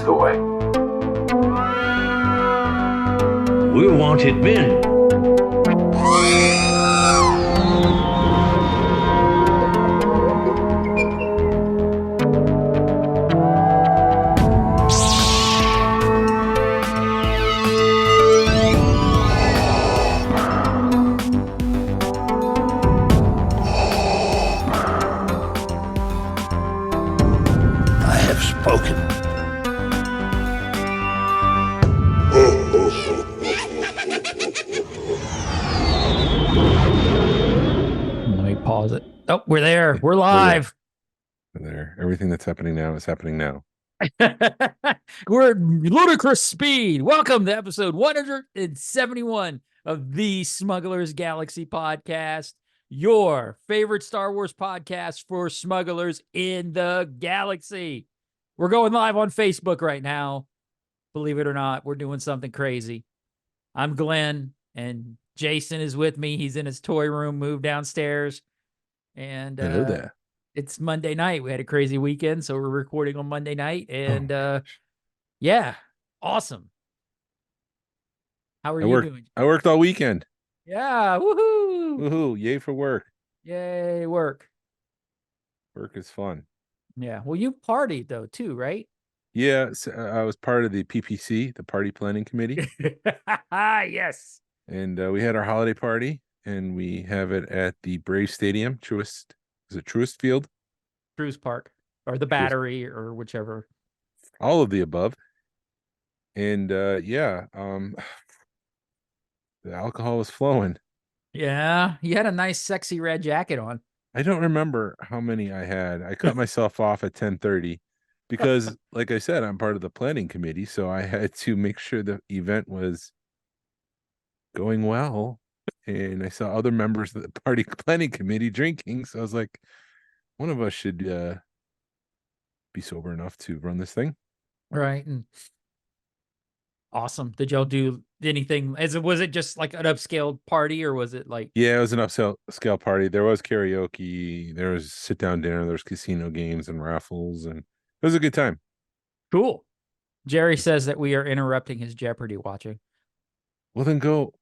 the way. We're wanted men. Oh, we're there. We're live. We're there. Everything that's happening now is happening now. We're at ludicrous speed. Welcome to episode 171 of the Smugglers Galaxy Podcast, your favorite Star Wars podcast for smugglers in the galaxy. We're going live on Facebook right now. Believe it or not, we're doing something crazy. I'm Glenn, and Jason is with me. He's in his toy room, moved downstairs. And Hello there. It's Monday night. We had a crazy weekend, so we're recording on Monday night. And yeah, awesome. How are you doing? I worked all weekend. Yeah, woohoo! Woohoo! Yay for work. Yay, work. Work is fun. Yeah. Well, you partied though too, right? Yeah, so I was part of the PPC, the Party Planning Committee. Yes. And we had our holiday party. And we have it at the Brave Stadium, Truist Field? Truist Park, or the Battery, or whichever. All of the above. And the alcohol was flowing. Yeah, you had a nice, sexy red jacket on. I don't remember how many I had. I cut myself off at 10:30 because, like I said, I'm part of the planning committee, so I had to make sure the event was going well. And I saw other members of the party planning committee drinking. So I was like, one of us should be sober enough to run this thing. Right. And awesome. Did y'all do anything? Was it just like an upscale party, or was it like? Yeah, it was an upscale party. There was karaoke. There was sit-down dinner. There was casino games and raffles. And it was a good time. Cool. Jerry says that we are interrupting his Jeopardy watching. Well, then go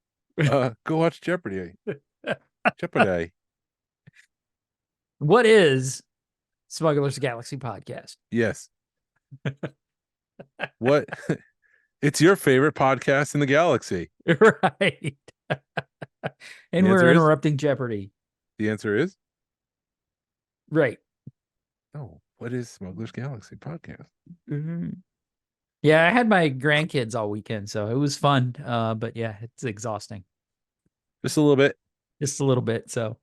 watch Jeopardy. Jeopardy. What is Smugglers Galaxy Podcast? Yes. What? It's your favorite podcast in the galaxy. Right. And we're interrupting Jeopardy. The answer is? Right. No. What is Smugglers Galaxy Podcast? Mm-hmm. Yeah, I had my grandkids all weekend, so it was fun. But yeah, it's exhausting. Just a little bit. Just a little bit. So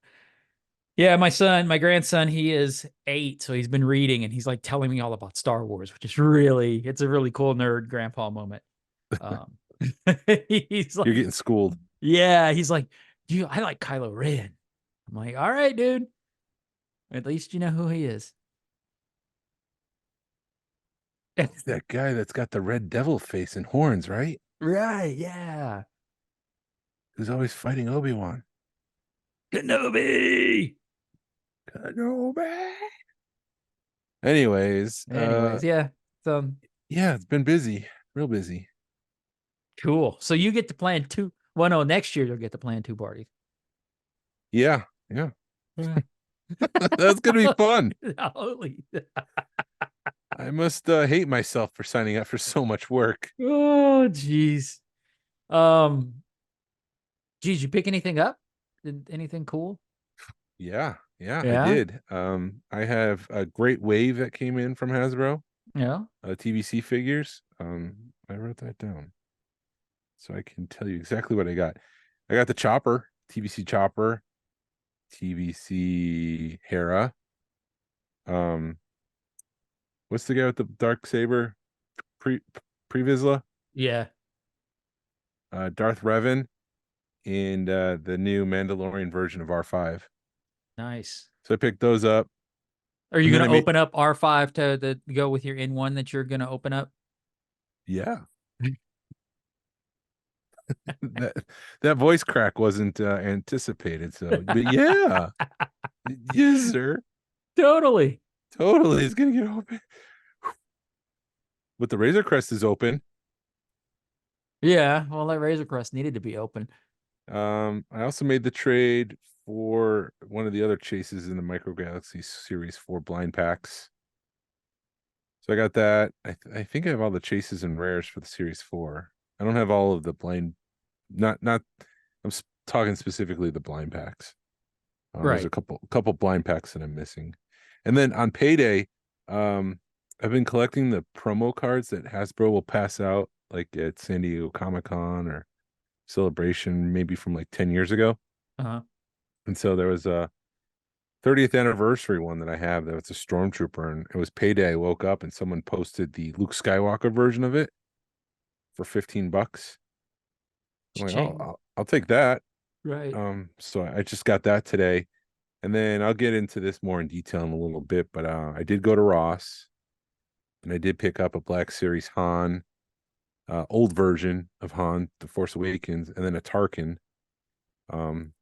yeah, my grandson, he is 8, so he's been reading and he's like telling me all about Star Wars, which is it's a really cool nerd grandpa moment. He's like, you're getting schooled. Yeah, he's like, I like Kylo Ren. I'm like, all right, dude. At least you know who he is. It's that guy that's got the red devil face and horns, right? Right, yeah. Who's always fighting Obi-Wan. Kenobi. Anyways, yeah. So yeah, it's been busy, real busy. Cool. So you get to plan 2. Well, no, next year you'll get to plan 2 parties. Yeah. That's gonna be fun. Holy. I must hate myself for signing up for so much work. Oh, geez. Geez, you pick anything up? Anything cool? Yeah, I did. I have a great wave that came in from Hasbro. Yeah. TVC figures. I wrote that down so I can tell you exactly what I got. I got the Chopper, TVC Chopper, TVC Hera. What's the guy with the dark saber? Pre-Vizsla? Yeah. Darth Revan, and the new Mandalorian version of R5. Nice. So I picked those up. Are you going to open up R5 to go with your N1 that you're going to open up? Yeah. that voice crack wasn't anticipated. So, but yeah. Yes, sir. Totally. It's going to get open. But the Razor Crest is open. Yeah, well, that Razor Crest needed to be open. I also made the trade for one of the other chases in the Micro Galaxy series for blind packs. So I got that. I think I have all the chases and rares for the series 4. I don't have all of the blind. Not. I'm talking specifically the blind packs. There's a couple blind packs that I'm missing, and then on payday, I've been collecting the promo cards that Hasbro will pass out, like at San Diego Comic-Con or Celebration, maybe from like 10 years ago. Uh-huh. And so there was a 30th anniversary one that I have that was a Stormtrooper, and it was payday. I woke up and someone posted the Luke Skywalker version of it for $15. I'm like, oh, I'll take that. Right. So I just got that today, and then I'll get into this more in detail in a little bit. But I did go to Ross, and I did pick up a Black Series Han, old version of Han, The Force Awakens, and then a Tarkin. And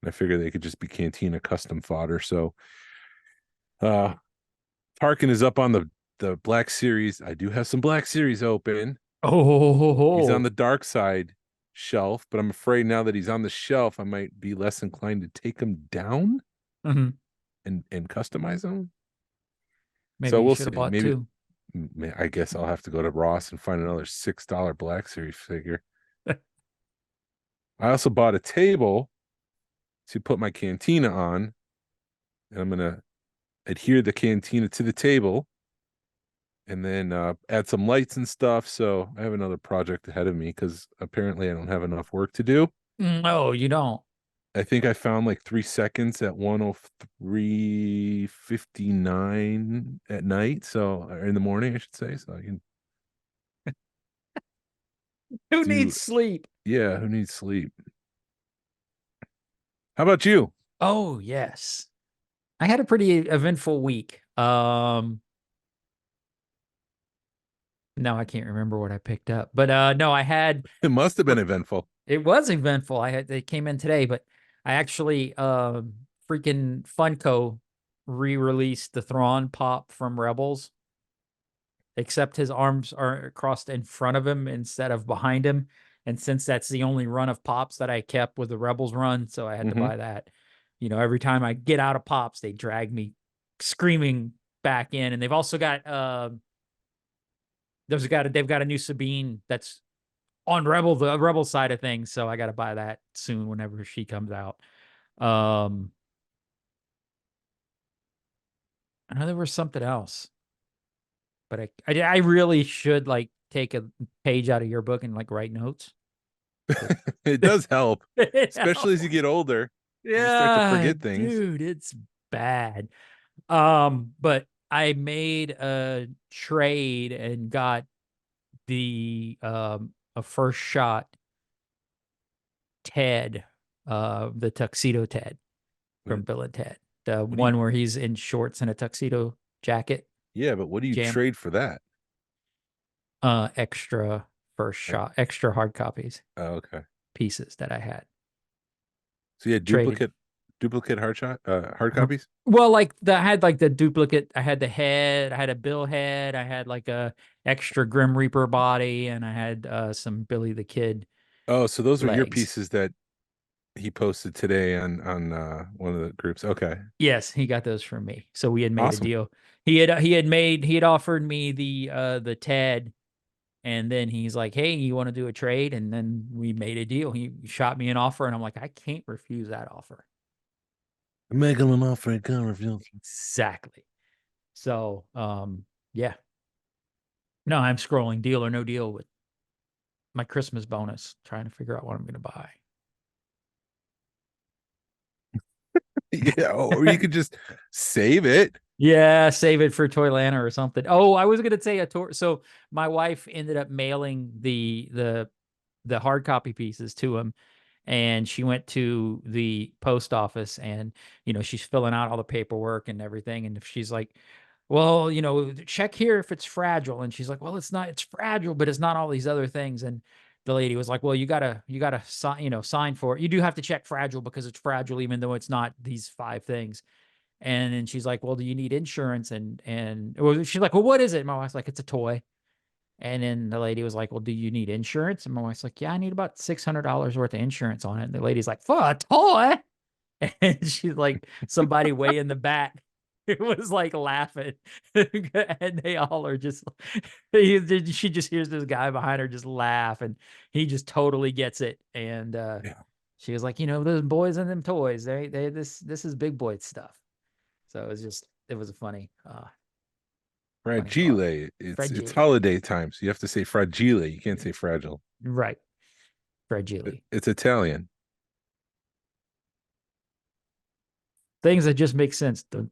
I figured they could just be Cantina custom fodder. So Tarkin is up on the Black Series. I do have some Black Series open. He's on the dark side shelf, but I'm afraid now that he's on the shelf, I might be less inclined to take him down and customize him. Maybe so we'll see. Maybe I guess I'll have to go to Ross and find another $6 Black Series figure. I also bought a table to put my Cantina on, and I'm gonna adhere the Cantina to the table, and then add some lights and stuff. So I have another project ahead of me because apparently I don't have enough work to do. No, you don't. I think I found like 3 seconds at 1:03:59 at night. So, or in the morning, I should say. So I can. Who needs sleep? Yeah, who needs sleep? How about you? Oh, yes. I had a pretty eventful week. No, I can't remember what I picked up, but no, I had. It must have been eventful. It was eventful. They came in today, but I actually freaking Funko re-released the Thrawn pop from Rebels, except his arms are crossed in front of him instead of behind him. And since that's the only run of pops that I kept with the Rebels run, so I had to buy that. You know, every time I get out of pops, they drag me screaming back in. And they've also got they've got a new Sabine that's on the Rebel side of things, so I got to buy that soon whenever she comes out. I know there was something else, but I really should like take a page out of your book and like write notes. It does help, especially as you get older. Yeah, you start to forget things. Dude, it's bad. But I made a trade and got the a first shot Ted, the tuxedo Ted from Bill and Ted, the one where he's in shorts and a tuxedo jacket. Yeah, but what do you trade for that? Extra first shot, extra hard copies. Oh, okay. Pieces that I had. So you had duplicate hard copies? Well, like I had like the duplicate. I had the head. I had a Bill head. I had like a extra Grim Reaper body, and I had some Billy the Kid. Oh, so those legs. are your pieces that he posted today on one of the groups. Okay. Yes, he got those from me. So we had made a deal. He had offered me the Ted, and then he's like, "Hey, you want to do a trade?" And then we made a deal. He shot me an offer, and I'm like, I can't refuse that offer. I'm making an offer I can't refuse. Exactly. So, yeah. No, I'm scrolling deal or no deal with my Christmas bonus, trying to figure out what I'm going to buy. Yeah, or you could just save it. Yeah, save it for Toylanta or something. Oh, I was going to say so my wife ended up mailing the hard copy pieces to him, and she went to the post office, and she's filling out all the paperwork and everything, and if she's like, well, check here if it's fragile, and she's like, well, it's fragile, but it's not all these other things. And the lady was like, well, you gotta sign for it. You do have to check fragile because it's fragile, even though it's not these 5 things. And then she's like, well, do you need insurance? And she's like, well, what is it? My wife's like, it's a toy. And then the lady was like, well, do you need insurance? And my wife's like, yeah, I need about $600 worth of insurance on it. And the lady's like, for a toy? And she's like, somebody way in the back, it was like laughing. And they all are just, she just hears this guy behind her just laugh, and he just totally gets it. And she was like, those boys and them toys, this is big boy stuff. So it was a funny Fragile. It's Fragile. holiday time, so you have to say fragile. You can't say fragile. Right. Fragile. It's Italian. Things that just make sense. No.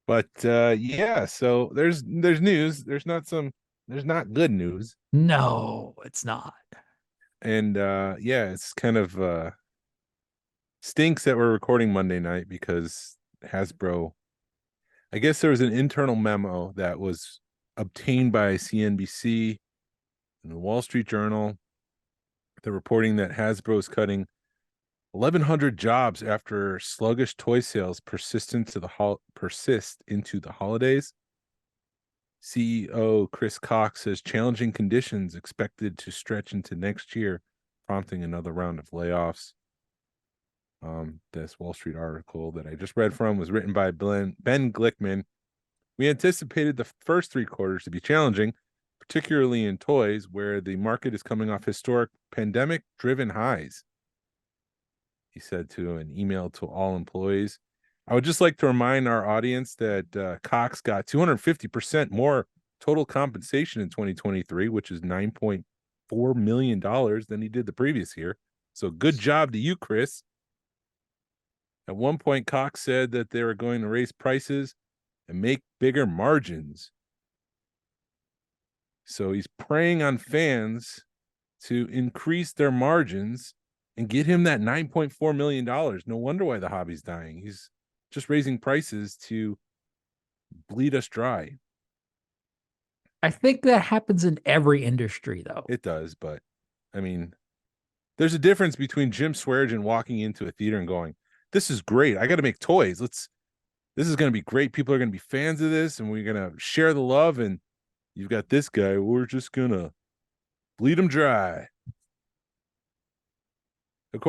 But yeah, so there's news. There's not good news. No, it's not. And yeah, it's kind of stinks that we're recording Monday night because Hasbro, I guess there was an internal memo that was obtained by CNBC and the Wall Street Journal. They're reporting that Hasbro is cutting 1,100 jobs after sluggish toy sales persist into the holidays. CEO Chris Cox says challenging conditions expected to stretch into next year, prompting another round of layoffs. This Wall Street article that I just read from was written by Ben Glickman. We anticipated the first 3 quarters to be challenging, particularly in toys, where the market is coming off historic pandemic-driven highs, he said to an email to all employees. I would just like to remind our audience that Cox got 250% more total compensation in 2023, which is $9.4 million than he did the previous year. So good job to you, Chris. At one point, Cox said that they were going to raise prices and make bigger margins. So he's preying on fans to increase their margins and get him that $9.4 million. No wonder why the hobby's dying. He's just raising prices to bleed us dry. I think that happens in every industry, though. It does, but I mean, there's a difference between Jim Swearengin walking into a theater and going, this is great. I got to make toys. This is going to be great. People are going to be fans of this, and we're going to share the love. And you've got this guy. We're just going to bleed him dry. It's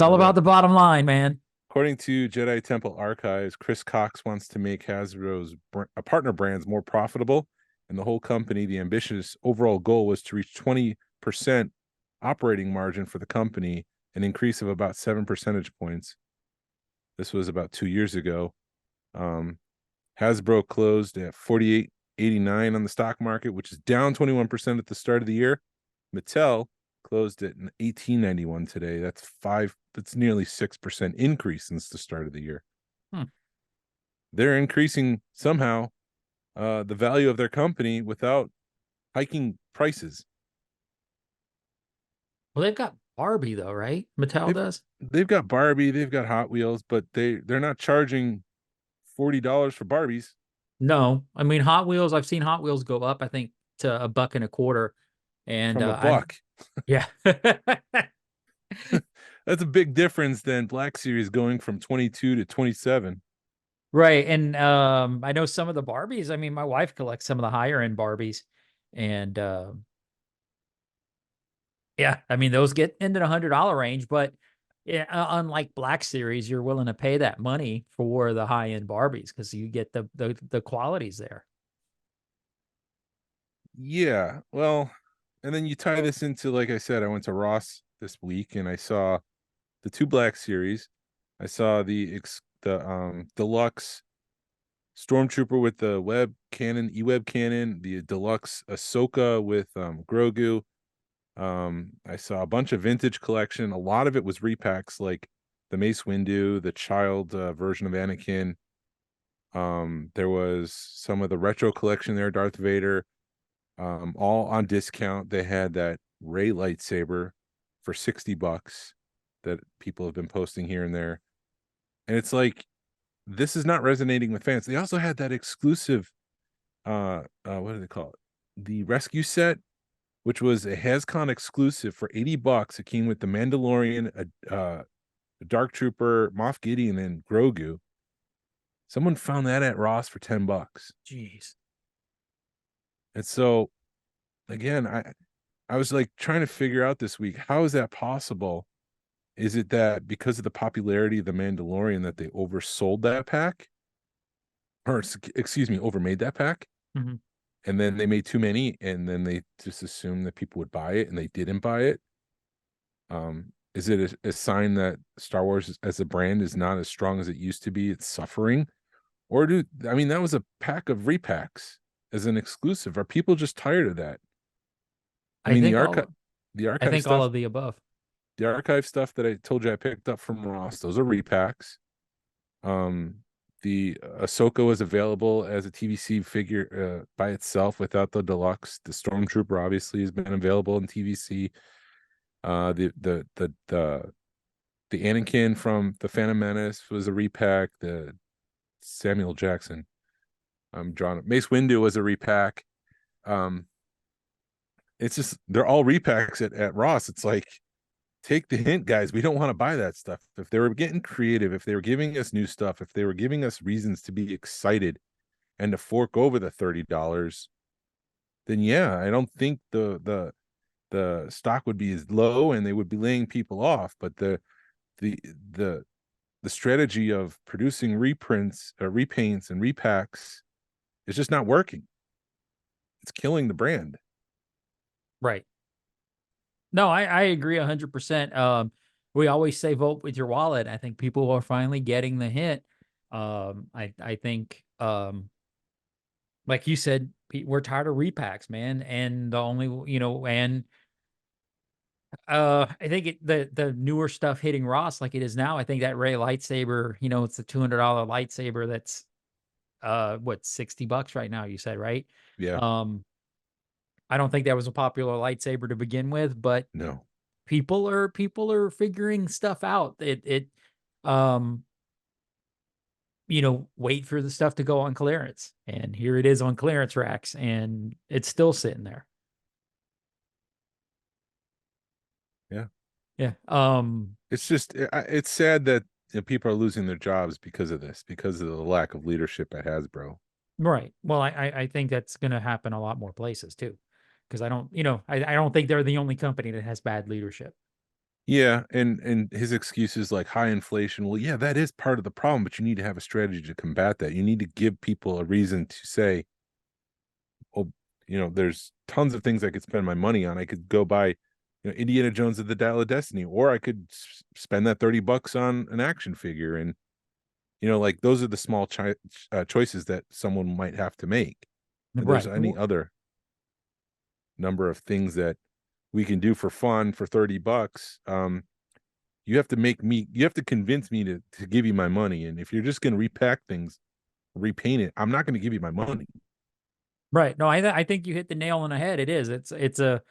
all about the bottom line, man. According to Jedi Temple Archives, Chris Cox wants to make Hasbro's partner brands more profitable, and the whole company, the ambitious overall goal was to reach 20% operating margin for the company, an increase of about 7 percentage points. This was about 2 years ago. Hasbro closed at $48.89 on the stock market, which is down 21% at the start of the year. Mattel closed at $18.91 today. That's nearly 6% increase since the start of the year. They're increasing somehow the value of their company without hiking prices. Well, they've got Barbie though, right? Mattel does. They've got Barbie, they've got Hot Wheels, but they're not charging $40 for Barbies. No, I mean Hot Wheels. I've seen Hot Wheels go up, I think, to $1.25. And from $1. Yeah. That's a big difference than Black Series going from 22 to 27. Right. And I know some of the Barbies. I mean, my wife collects some of the higher end Barbies. And yeah, I mean, those get into the $100 range, but yeah, unlike Black Series, you're willing to pay that money for the high end Barbies because you get the qualities there. Yeah, well, and then you tie this into, like I said, I went to Ross this week and I saw the 2 Black Series. I saw the deluxe Stormtrooper with the web cannon, E-web cannon, the deluxe Ahsoka with Grogu. I saw a bunch of vintage collection. A lot of it was repacks, like the Mace Windu, the child version of Anakin. There was some of the retro collection there, Darth Vader, all on discount. They had that Rey lightsaber for $60 that people have been posting here and there. And it's like, this is not resonating with fans. They also had that exclusive, what do they call it? The rescue set, which was a HasCon exclusive for $80. It came with the Mandalorian, a Dark Trooper, Moff Gideon, and Grogu. Someone found that at Ross for $10. Jeez. And so again, I was like trying to figure out this week, how is that possible? Is it that because of the popularity of the Mandalorian that they oversold that pack? Or excuse me, overmade that pack? Mm-hmm. And then they made too many, and then they just assumed that people would buy it, and they didn't buy it. Is it a sign that Star Wars as a brand is not as strong as it used to be? It's suffering? Or that was a pack of repacks as an exclusive. Are people just tired of that? I mean, the archive all stuff, of the above. the archive stuff that I told you I picked up from Ross, those are repacks. The Ahsoka was available as a TVC figure by itself without the deluxe. The Stormtrooper obviously has been available in TVC. The Anakin from the Phantom Menace was a repack. The Samuel Jackson, Mace Windu was a repack. It's just they're all repacks at Ross. It's like, take the hint, guys. We don't want to buy that stuff. If they were getting creative, if they were giving us new stuff, if they were giving us reasons to be excited and to fork over the $30, then yeah, I don't think the stock would be as low and they would be laying people off. But the strategy of producing reprints, repaints, and repacks is just not working. It's killing the brand. Right. No, I agree 100%. We always say vote with your wallet. I think people are finally getting the hint. I think, like you said, we're tired of repacks, man. And the only, I think the newer stuff hitting Ross like it is now, I think that Rey lightsaber, it's a $200 lightsaber that's, what, $60 right now, you said, right? Yeah. I don't think that was a popular lightsaber to begin with, but No. people are figuring stuff out. Wait for the stuff to go on clearance, and here it is on clearance racks, and it's still sitting there. Yeah. Yeah. It's just, it's sad that people are losing their jobs because of this, because of the lack of leadership at Hasbro. Right. Well, I think that's going to happen a lot more places too, because I don't think they're the only company that has bad leadership. Yeah, and his excuse is like high inflation. Well, yeah, that is part of the problem, but you need to have a strategy to combat that. You need to give people a reason to say, oh, there's tons of things I could spend my money on. I could go buy, Indiana Jones of the Dial of Destiny, or I could spend that $30 on an action figure. And, like those are the small choices that someone might have to make. And Right. there's any other number of things that we can do for fun for $30. You have to convince me to give you my money. And if you're just going to repack things, repaint it, I'm not going to give you my money. Right. No, I think you hit the nail on the head. It is. It's a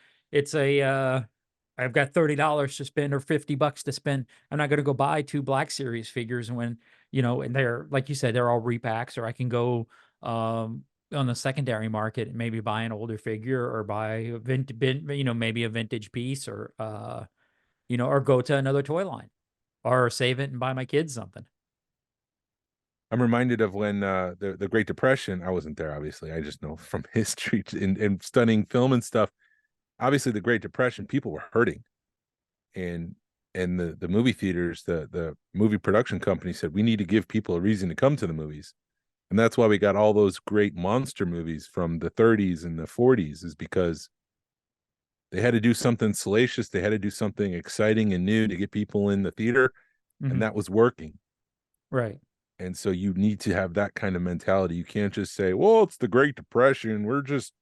I've got $30 to spend or $50 to spend. I'm not going to go buy 2 Black Series figures when, and they're, like you said, they're all repacks, or I can go on the secondary market and maybe buy an older figure, or buy a maybe a vintage piece, or or go to another toy line, or save it and buy my kids something. I'm reminded of when the Great Depression. I wasn't there, obviously. I just know from history and studying film and stuff. Obviously, the Great Depression, people were hurting, and the movie theaters, the movie production company said, we need to give people a reason to come to the movies. And that's why we got all those great monster movies from the 30s and the 40s, is because they had to do something salacious. They had to do something exciting and new to get people in the theater. Mm-hmm. And that was working. Right. And so you need to have that kind of mentality. You can't just say, well, it's the Great Depression, we're just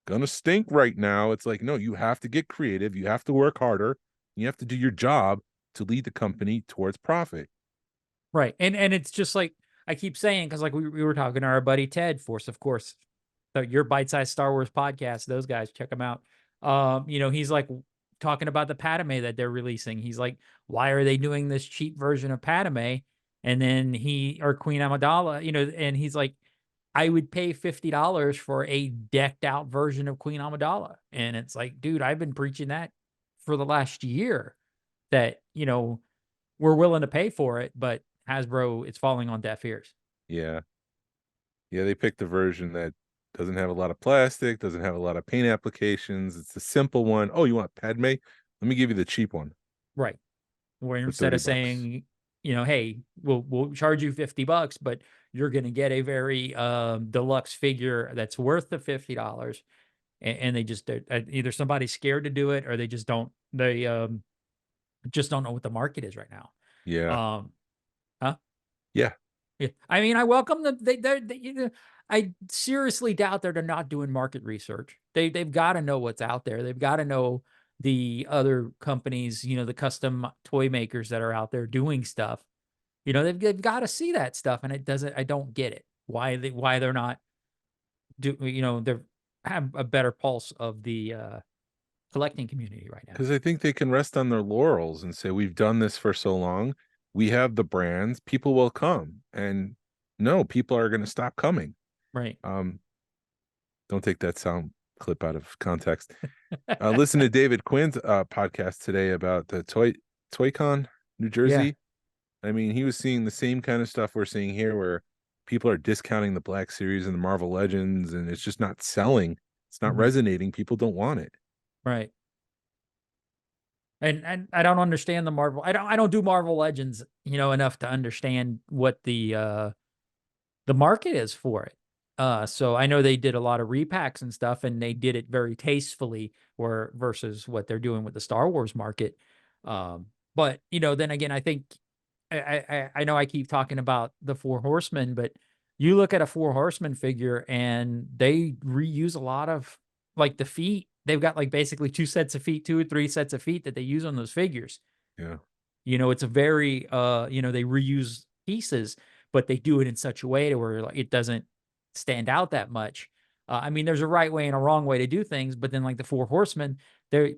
going to stink right now. It's like, no, you have to get creative. You have to work harder. You have to do your job to lead the company towards profit. Right. And it's just like I keep saying, because like we were talking to our buddy Ted, Force, of course, your bite-sized Star Wars podcast, those guys, check them out. He's like talking about the Padme that they're releasing. He's like, why are they doing this cheap version of Padme? And then or Queen Amidala, and he's like, I would pay $50 for a decked out version of Queen Amidala. And it's like, dude, I've been preaching that for the last year, that, we're willing to pay for it, but Hasbro, it's falling on deaf ears. Yeah. Yeah, they picked the version that doesn't have a lot of plastic, doesn't have a lot of paint applications. It's a simple one. Oh, you want Padme? Let me give you the cheap one Right. Where for instead of $30. saying, hey, we'll charge you $50, but you're going to get a very deluxe figure that's worth the $50, and they just either somebody's scared to do it, or they just don't know what the market is right now. Yeah. Huh? Yeah. Yeah. I mean, I welcome them. I seriously doubt they're not doing market research. They've got to know what's out there. They've got to know the other companies, the custom toy makers that are out there doing stuff. They've got to see that stuff, and I don't get it. Why they're not they have a better pulse of the collecting community right now. Because I think they can rest on their laurels and say, we've done this for so long. We have the brands, people will come. And no, people are going to stop coming. Right. Don't take that sound clip out of context. Listen to David Quinn's podcast today about the ToyCon, New Jersey. Yeah. I mean, he was seeing the same kind of stuff we're seeing here, where people are discounting the Black Series and the Marvel Legends, and it's just not selling. It's not resonating. People don't want it. Right. And I don't understand the Marvel. I don't do Marvel Legends, enough to understand what the market is for it. So I know they did a lot of repacks and stuff, and they did it very tastefully, versus what they're doing with the Star Wars market. But then again, I think I know I keep talking about the Four Horsemen, but you look at a Four Horsemen figure, and they reuse a lot of like the feet. They've got like basically 2 sets of feet, 2 or 3 sets of feet that they use on those figures. Yeah. It's a very, they reuse pieces, but they do it in such a way to where it doesn't stand out that much. I mean, there's a right way and a wrong way to do things, but then like the Four Horsemen,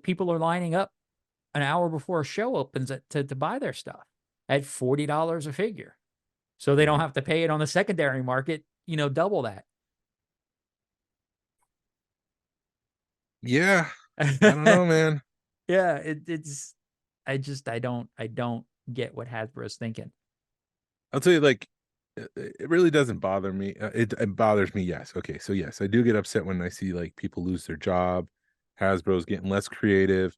people are lining up an hour before a show opens to buy their stuff at $40 a figure. So they don't have to pay it on the secondary market, double that. Yeah. I don't know, man. Yeah, I don't get what Hasbro's thinking. I'll tell you, like, it really doesn't bother me. It bothers me, yes. Okay, so yes, I do get upset when I see like people lose their job. Hasbro's getting less creative.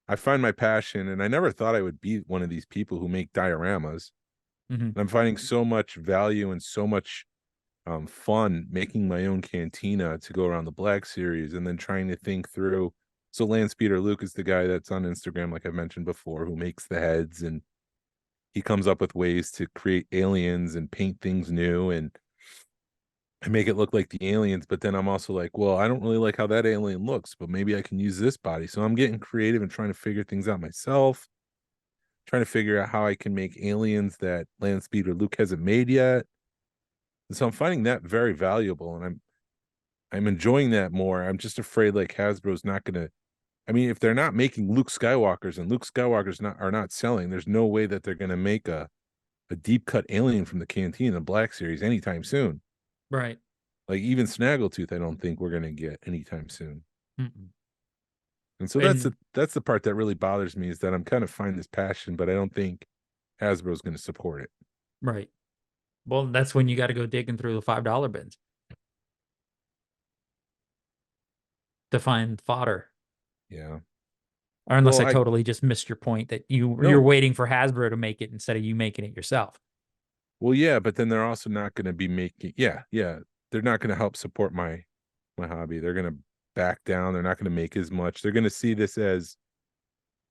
I find my passion, and I never thought I would be one of these people who make dioramas. And I'm finding so much value and so much fun making my own cantina to go around the Black Series, and then trying to think through. So Lance Peter Luke is the guy that's on Instagram, like I've mentioned before, who makes the heads, and he comes up with ways to create aliens and paint things new and make it look like the aliens. But then I'm also like, well, I don't really like how that alien looks, but maybe I can use this body. So I'm getting creative and trying to figure things out myself, trying to figure out how I can make aliens that Lance Peter Luke hasn't made yet. And so I'm finding that very valuable, and I'm enjoying that more. I'm just afraid like Hasbro's not going to. I mean, if they're not making Luke Skywalkers and Luke Skywalkers are not selling, there's no way that they're going to make a deep cut alien from the Cantina, the Black Series, anytime soon. Right. Like even Snaggletooth, I don't think we're going to get anytime soon. Mm-mm. And so that's the part that really bothers me, is that I'm kind of finding this passion, but I don't think Hasbro's going to support it. Right. Well, that's when you got to go digging through the $5 bins to find fodder. Yeah. Or unless I totally just missed your point that you're waiting for Hasbro to make it instead of you making it yourself. Well, yeah, but then they're also not going to be making. Yeah, they're not going to help support my hobby. They're going to back down. They're not going to make as much. They're going to see this as,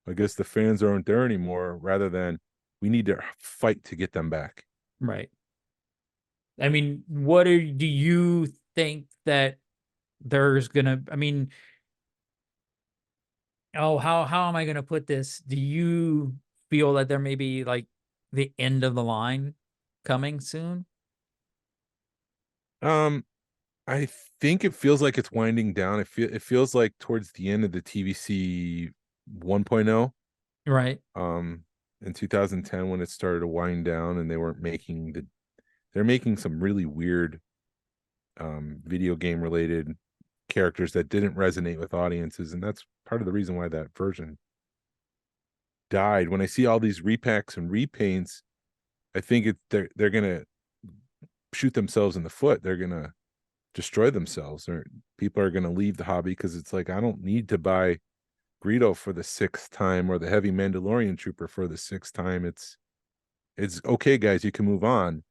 I guess the fans aren't there anymore, rather than we need to fight to get them back. Right. I mean, do you think that there's gonna? I mean, how am I gonna put this? Do you feel that there may be like the end of the line coming soon? I think it feels like it's winding down. It feels like towards the end of the TVC 1.0. Right. In 2010, when it started to wind down, and they weren't making they're making some really weird video game related characters that didn't resonate with audiences, and that's part of the reason why that version died. When I see all these repacks and repaints, I think they're gonna shoot themselves in the foot. They're gonna destroy themselves, or people are gonna leave the hobby because it's like, I don't need to buy Greedo for the 6th time or the heavy Mandalorian trooper for the 6th time. It's okay, guys, you can move on.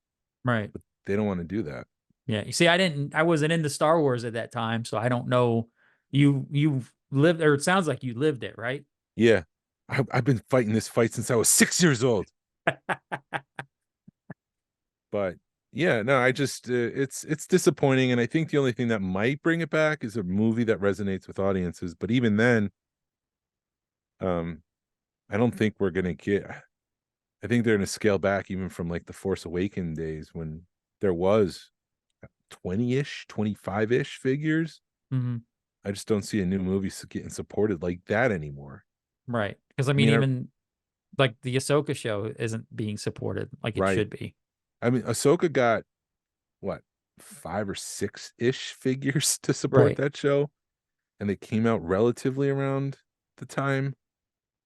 Right. But they don't want to do that. Yeah. You see, I wasn't into Star Wars at that time, so I don't know. You've lived, or it sounds like you lived it, right? Yeah. I've been fighting this fight since I was 6 years old. But yeah, no, I just it's disappointing, and I think the only thing that might bring it back is a movie that resonates with audiences. But even then, I don't think we're gonna get. I think they're gonna scale back even from like the Force Awakens days when there was 20-ish, 25-ish figures. Mm-hmm. I just don't see a new movie getting supported like that anymore. Right. Because I mean, even like the Ahsoka show isn't being supported like it should be. I mean, Ahsoka got what, 5 or 6-ish figures to support Right. that show, and they came out relatively around the time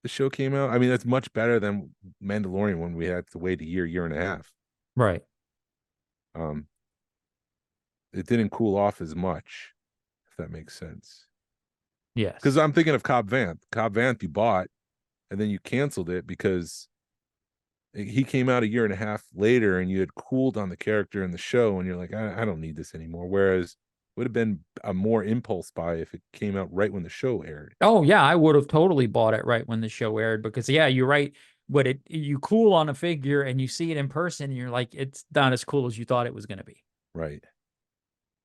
the show came out. I mean, that's much better than Mandalorian when we had to wait a year and a half. Right. It didn't cool off as much, if that makes sense. Yes. Because I'm thinking of Cobb Vanth. Cobb Vanth you bought, and then you canceled it because he came out a year and a half later, and you had cooled on the character in the show, and you're like, I don't need this anymore. Whereas it would have been a more impulse buy if it came out right when the show aired. Oh yeah, I would have totally bought it right when the show aired, because yeah, you're right. But you cool on a figure and you see it in person, and you're like, it's not as cool as you thought it was going to be. Right.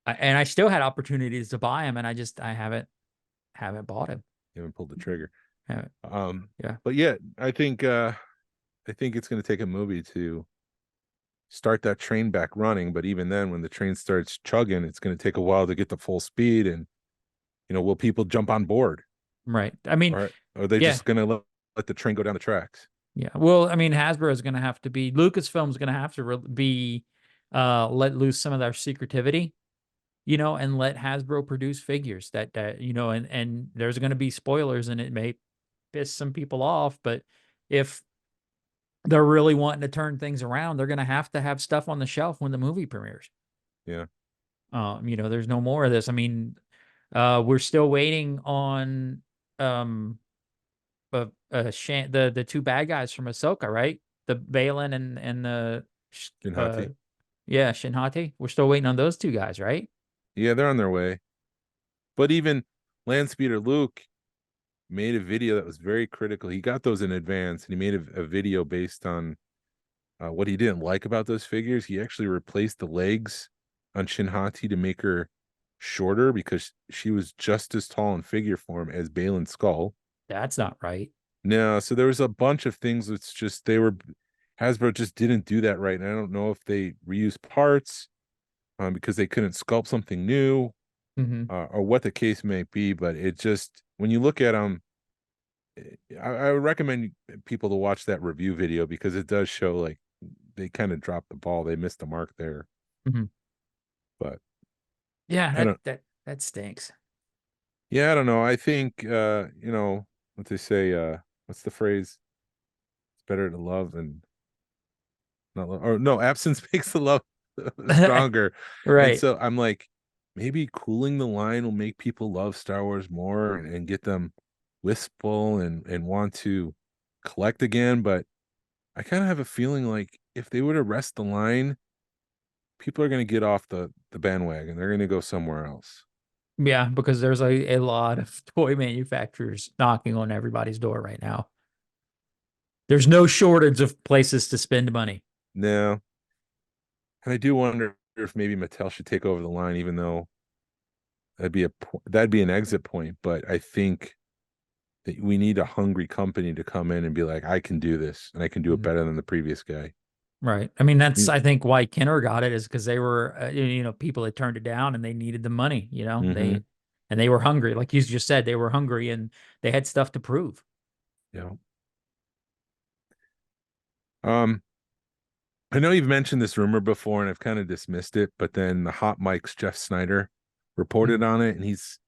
And I still had opportunities to buy him, and I haven't bought him. You haven't pulled the trigger. Yeah. But yeah, I think it's going to take a movie to start that train back running. But even then, when the train starts chugging, it's going to take a while to get to full speed. And will people jump on board? Right. I mean, or are they just going to let the train go down the tracks? Yeah. Well, I mean, Hasbro is going to have to be, Lucasfilm's going to have to be let loose some of their secretivity, and let Hasbro produce figures that and there's going to be spoilers, and it may piss some people off, but if they're really wanting to turn things around, they're going to have stuff on the shelf when the movie premieres. Yeah. There's no more of this. I mean, we're still waiting on the two bad guys from Ahsoka, right? The Balin and the Shinhati. Shinhati. We're still waiting on those two guys, right? Yeah, they're on their way. But even Landspeeder Luke made a video that was very critical. He got those in advance, and he made a video based on what he didn't like about those figures. He actually replaced the legs on Shinhati to make her shorter because she was just as tall in figure form as Balin's skull. That's not right. No, so there was a bunch of things that's just Hasbro just didn't do that right. And I don't know if they reused parts because they couldn't sculpt something new or what the case may be. But it just, when you look at them, I would recommend people to watch that review video because it does show like they kind of dropped the ball. They missed the mark there. But yeah, that stinks. Yeah, I don't know. I think what they say, what's the phrase? It's better to love and not love, or no, absence makes the love stronger. Right. And so I'm like, maybe cooling the line will make people love Star Wars more and get them wistful and want to collect again. But I kind of have a feeling like if they were to rest the line, people are going to get off the bandwagon. They're going to go somewhere else. Yeah, because there's a lot of toy manufacturers knocking on everybody's door right now. There's no shortage of places to spend money. No. And I do wonder if maybe Mattel should take over the line, even though that'd be an exit point. But I think that we need a hungry company to come in and be like, I can do this, and I can do it better than the previous guy. Right. I mean, that's, I think, why Kenner got it, is because they were, people had turned it down and they needed the money, they were hungry. Like you just said, they were hungry and they had stuff to prove. Yeah. I know you've mentioned this rumor before and I've kind of dismissed it, but then the Hot Mike's Jeff Snyder reported on it, and he's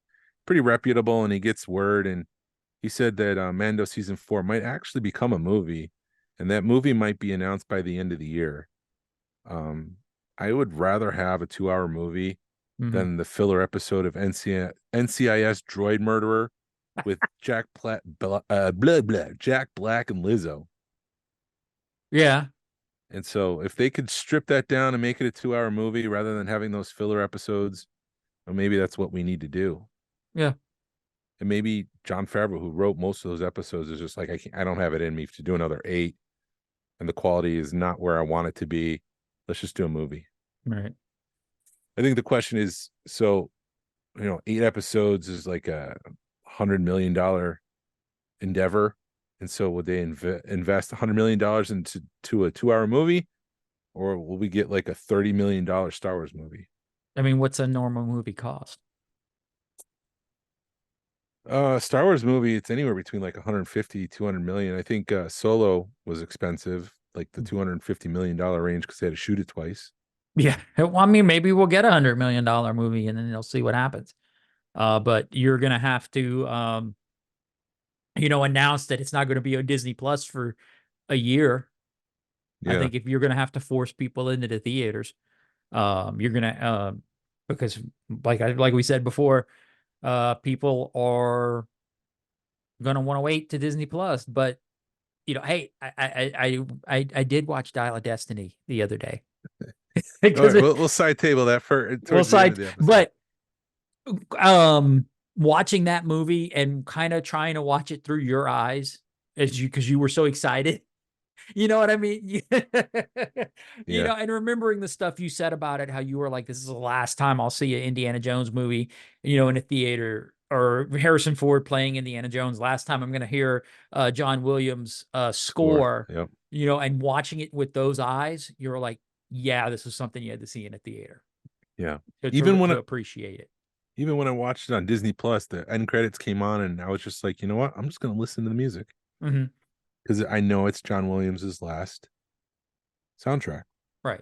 pretty reputable, and he gets word, and he said that Mando season 4 might actually become a movie, and that movie might be announced by the end of the year. I would rather have a 2-hour movie Mhm. than the filler episode of NCIS Droid Murderer with Jack Black and Lizzo. Yeah. And so if they could strip that down and make it a 2-hour movie rather than having those filler episodes, well, maybe that's what we need to do. Yeah. And maybe Jon Favreau, who wrote most of those episodes, is just like, I don't have it in me to do another 8, and the quality is not where I want it to be. Let's just do a movie. Right. I think the question is, so 8 episodes is like a $100 million endeavor, and so would they invest $100 million into a 2-hour movie, or will we get like a $30 million Star Wars movie? I mean, what's a normal movie cost? Star Wars movie, it's anywhere between like 150, 200 million. I think Solo was expensive, like the $250 million range, because they had to shoot it twice. Yeah. Well, I mean, maybe we'll get $100 million movie and then they'll see what happens. But you're gonna have to announce that it's not going to be on Disney Plus for a year. I Yeah. think if you're going to have to force people into the theaters, you're going to, because like we said before, people are going to want to wait to Disney Plus. But hey, I did watch Dial of Destiny the other day. All Because right, we'll side table that for towards the end of the episode. But watching that movie and kind of trying to watch it through your eyes because you were so excited. You know what I mean? Yeah. And remembering the stuff you said about it, how you were like, this is the last time I'll see an Indiana Jones movie, in a theater, or Harrison Ford playing Indiana Jones. Last time I'm going to hear John Williams' score, Yep. And watching it with those eyes, you're like, yeah, this is something you had to see in a theater. Yeah. To appreciate it. Even when I watched it on Disney Plus, the end credits came on, and I was just like, you know what? I'm just going to listen to the music. Mm-hmm. Because I know it's John Williams's last soundtrack. Right.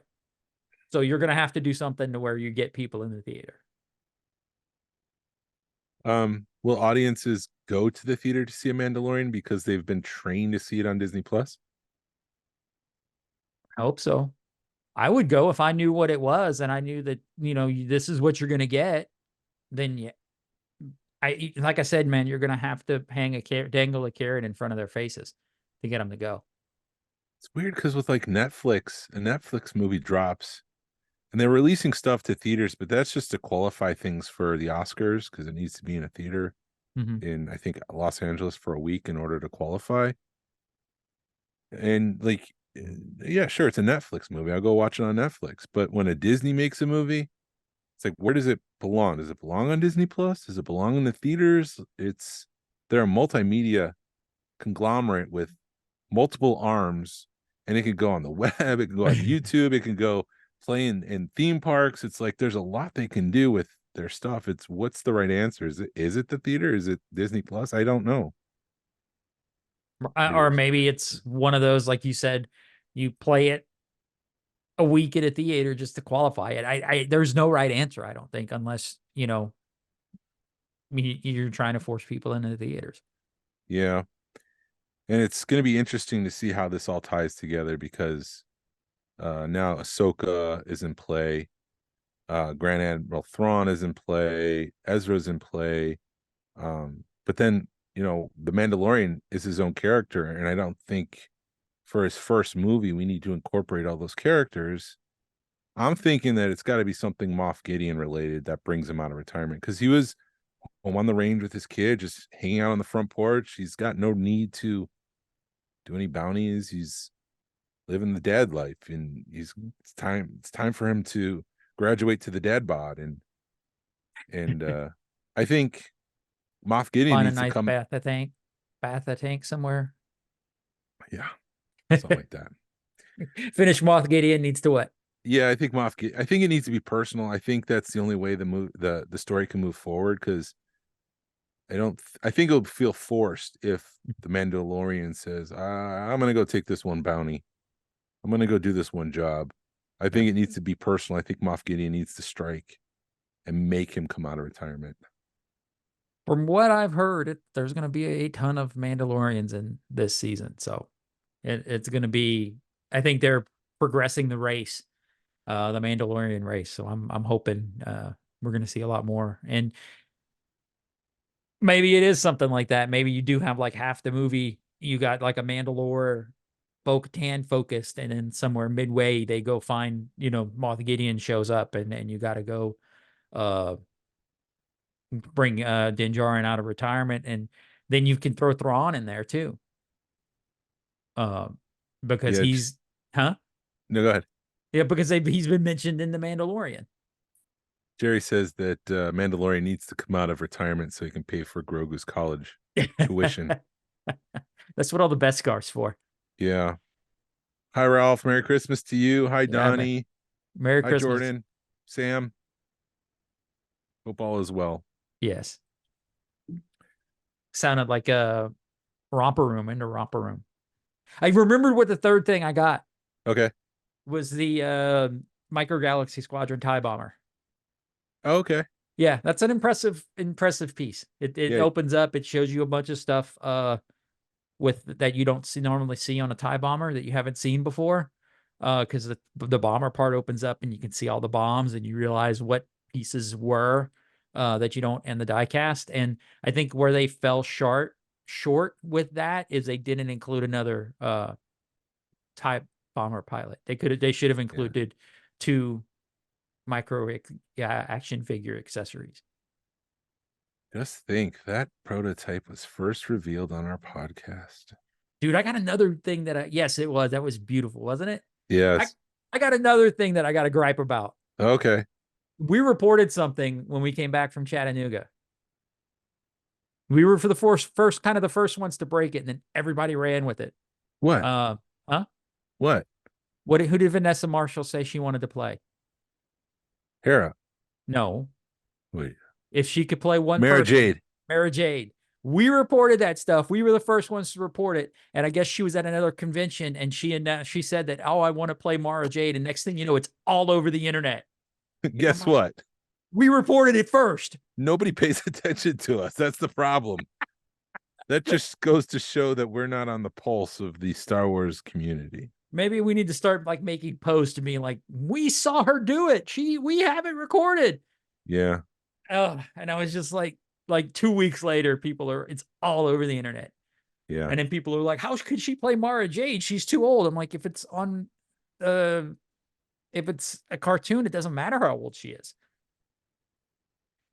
So you're going to have to do something to where you get people in the theater. Will audiences go to the theater to see a Mandalorian because they've been trained to see it on Disney Plus? I hope so. I would go if I knew what it was and I knew that, this is what you're going to get. Then yeah. Like I said, man, you're going to have to dangle a carrot in front of their faces to get them to go. It's weird because with like Netflix, a Netflix movie drops and they're releasing stuff to theaters, but that's just to qualify things for the Oscars because it needs to be in a theater in, I think, Los Angeles for a week in order to qualify. And like, yeah, sure, it's a Netflix movie. I'll go watch it on Netflix. But when a Disney makes a movie, it's like, where does it belong? Does it belong on Disney Plus? Does it belong in the theaters? They're a multimedia conglomerate with multiple arms, and it could go on the web, it can go on YouTube, it can go play in theme parks. It's like there's a lot they can do with their stuff. It's what's the right answer? Is it the theater? Is it Disney Plus? I don't know. Or maybe it's one of those, like you said, you play it a week at a theater just to qualify it. There's no right answer, I don't think, unless, you're trying to force people into the theaters. Yeah. And it's going to be interesting to see how this all ties together because now Ahsoka is in play. Grand Admiral Thrawn is in play. Ezra's in play. But then, the Mandalorian is his own character. And I don't think for his first movie, we need to incorporate all those characters. I'm thinking that it's got to be something Moff Gideon related that brings him out of retirement because he was home on the range with his kid, just hanging out on the front porch. He's got no need to do any bounties. He's living the dad life, and it's time for him to graduate to the dad bod. And I think Moff Gideon Find a needs nice to come bath a tank somewhere. Yeah, something like that. Finish Moff Gideon needs to what? Yeah, I think I think it needs to be personal. I think that's the only way the story can move forward because I think it'll feel forced if the Mandalorian says, I'm gonna go take this one bounty. I'm gonna go do this one job. I think it needs to be personal. I think Moff Gideon needs to strike and make him come out of retirement. From what I've heard, there's going to be a ton of Mandalorians in this season. So it's going to be, I think they're progressing the race the Mandalorian Race. So I'm hoping we're going to see a lot more. And maybe it is something like that. Maybe you do have like half the movie, you got like a Mandalore Bo-Katan focused, and then somewhere midway they go find, Moff Gideon shows up, and you got to go bring Din Djarin out of retirement, and then you can throw Thrawn in there too. Because Yeah, he's huh? No, go ahead. Yeah, because he's been mentioned in The Mandalorian. Jerry says that Mandalorian needs to come out of retirement so he can pay for Grogu's college tuition. That's what all the Beskars for. Yeah. Hi, Ralph. Merry Christmas to you. Hi, Donnie. Merry Hi, Christmas. Jordan. Sam. Hope all is well. Yes. Sounded like a romper room into romper room. I remembered what the third thing I got Okay. was the Micro Galaxy Squadron TIE Bomber. Oh, okay. Yeah, that's an impressive piece. It Yeah. opens up, it shows you a bunch of stuff with that you don't normally see on a TIE bomber that you haven't seen before. Because the bomber part opens up and you can see all the bombs, and you realize what pieces were that you don't in the die cast. And I think where they fell short with that is they didn't include another TIE bomber pilot. They should have included two micro action figure accessories. Just think that prototype was first revealed on our podcast. Dude, I got another thing yes, it was. That was beautiful, wasn't it? Yes. I got another thing that I got to gripe about. Okay. We reported something when we came back from Chattanooga. We were for the first kind of the first ones to break it, and then everybody ran with it. What? Huh? What? Who did Vanessa Marshall say she wanted to play? Hera. No. Wait. If she could play one Mara person, Jade. Mara Jade. We reported that stuff. We were the first ones to report it. And I guess she was at another convention, and she said that, oh, I want to play Mara Jade. And next thing you know, it's all over the internet. Guess what? We reported it first. Nobody pays attention to us. That's the problem. That just goes to show that we're not on the pulse of the Star Wars community. Maybe we need to start like making posts to be like, we saw her do it. We have it recorded. Yeah. Oh, and I was just like 2 weeks later, it's all over the internet. Yeah. And then people are like, how could she play Mara Jade? She's too old. I'm like, if it's a cartoon, it doesn't matter how old she is.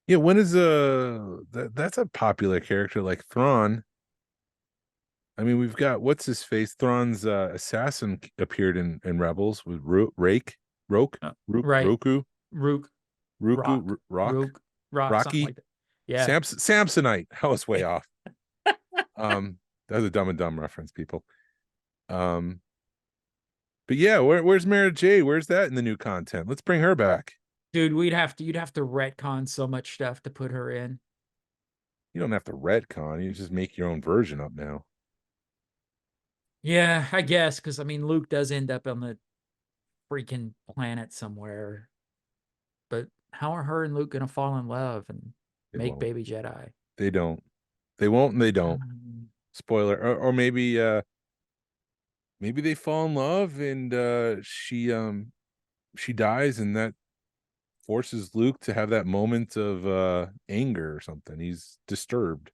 Yeah, when is that's a popular character like Thrawn. I mean, we've got what's his face? Thrawn's assassin appeared in Rebels with Rock, Rocky. Like that. Yeah, Samsonite. I was way off. That's a Dumb and Dumb reference, people. But yeah, where's Mara Jade? Where's that in the new content? Let's bring her back. Dude, you'd have to retcon so much stuff to put her in. You don't have to retcon. You just make your own version up now. Yeah, I guess, because I mean, Luke does end up on the freaking planet somewhere. But how are her and Luke gonna fall in love and make baby Jedi? They don't. They won't, and they don't. Spoiler. Or maybe maybe they fall in love and she dies, and that forces Luke to have that moment of anger or something. He's disturbed.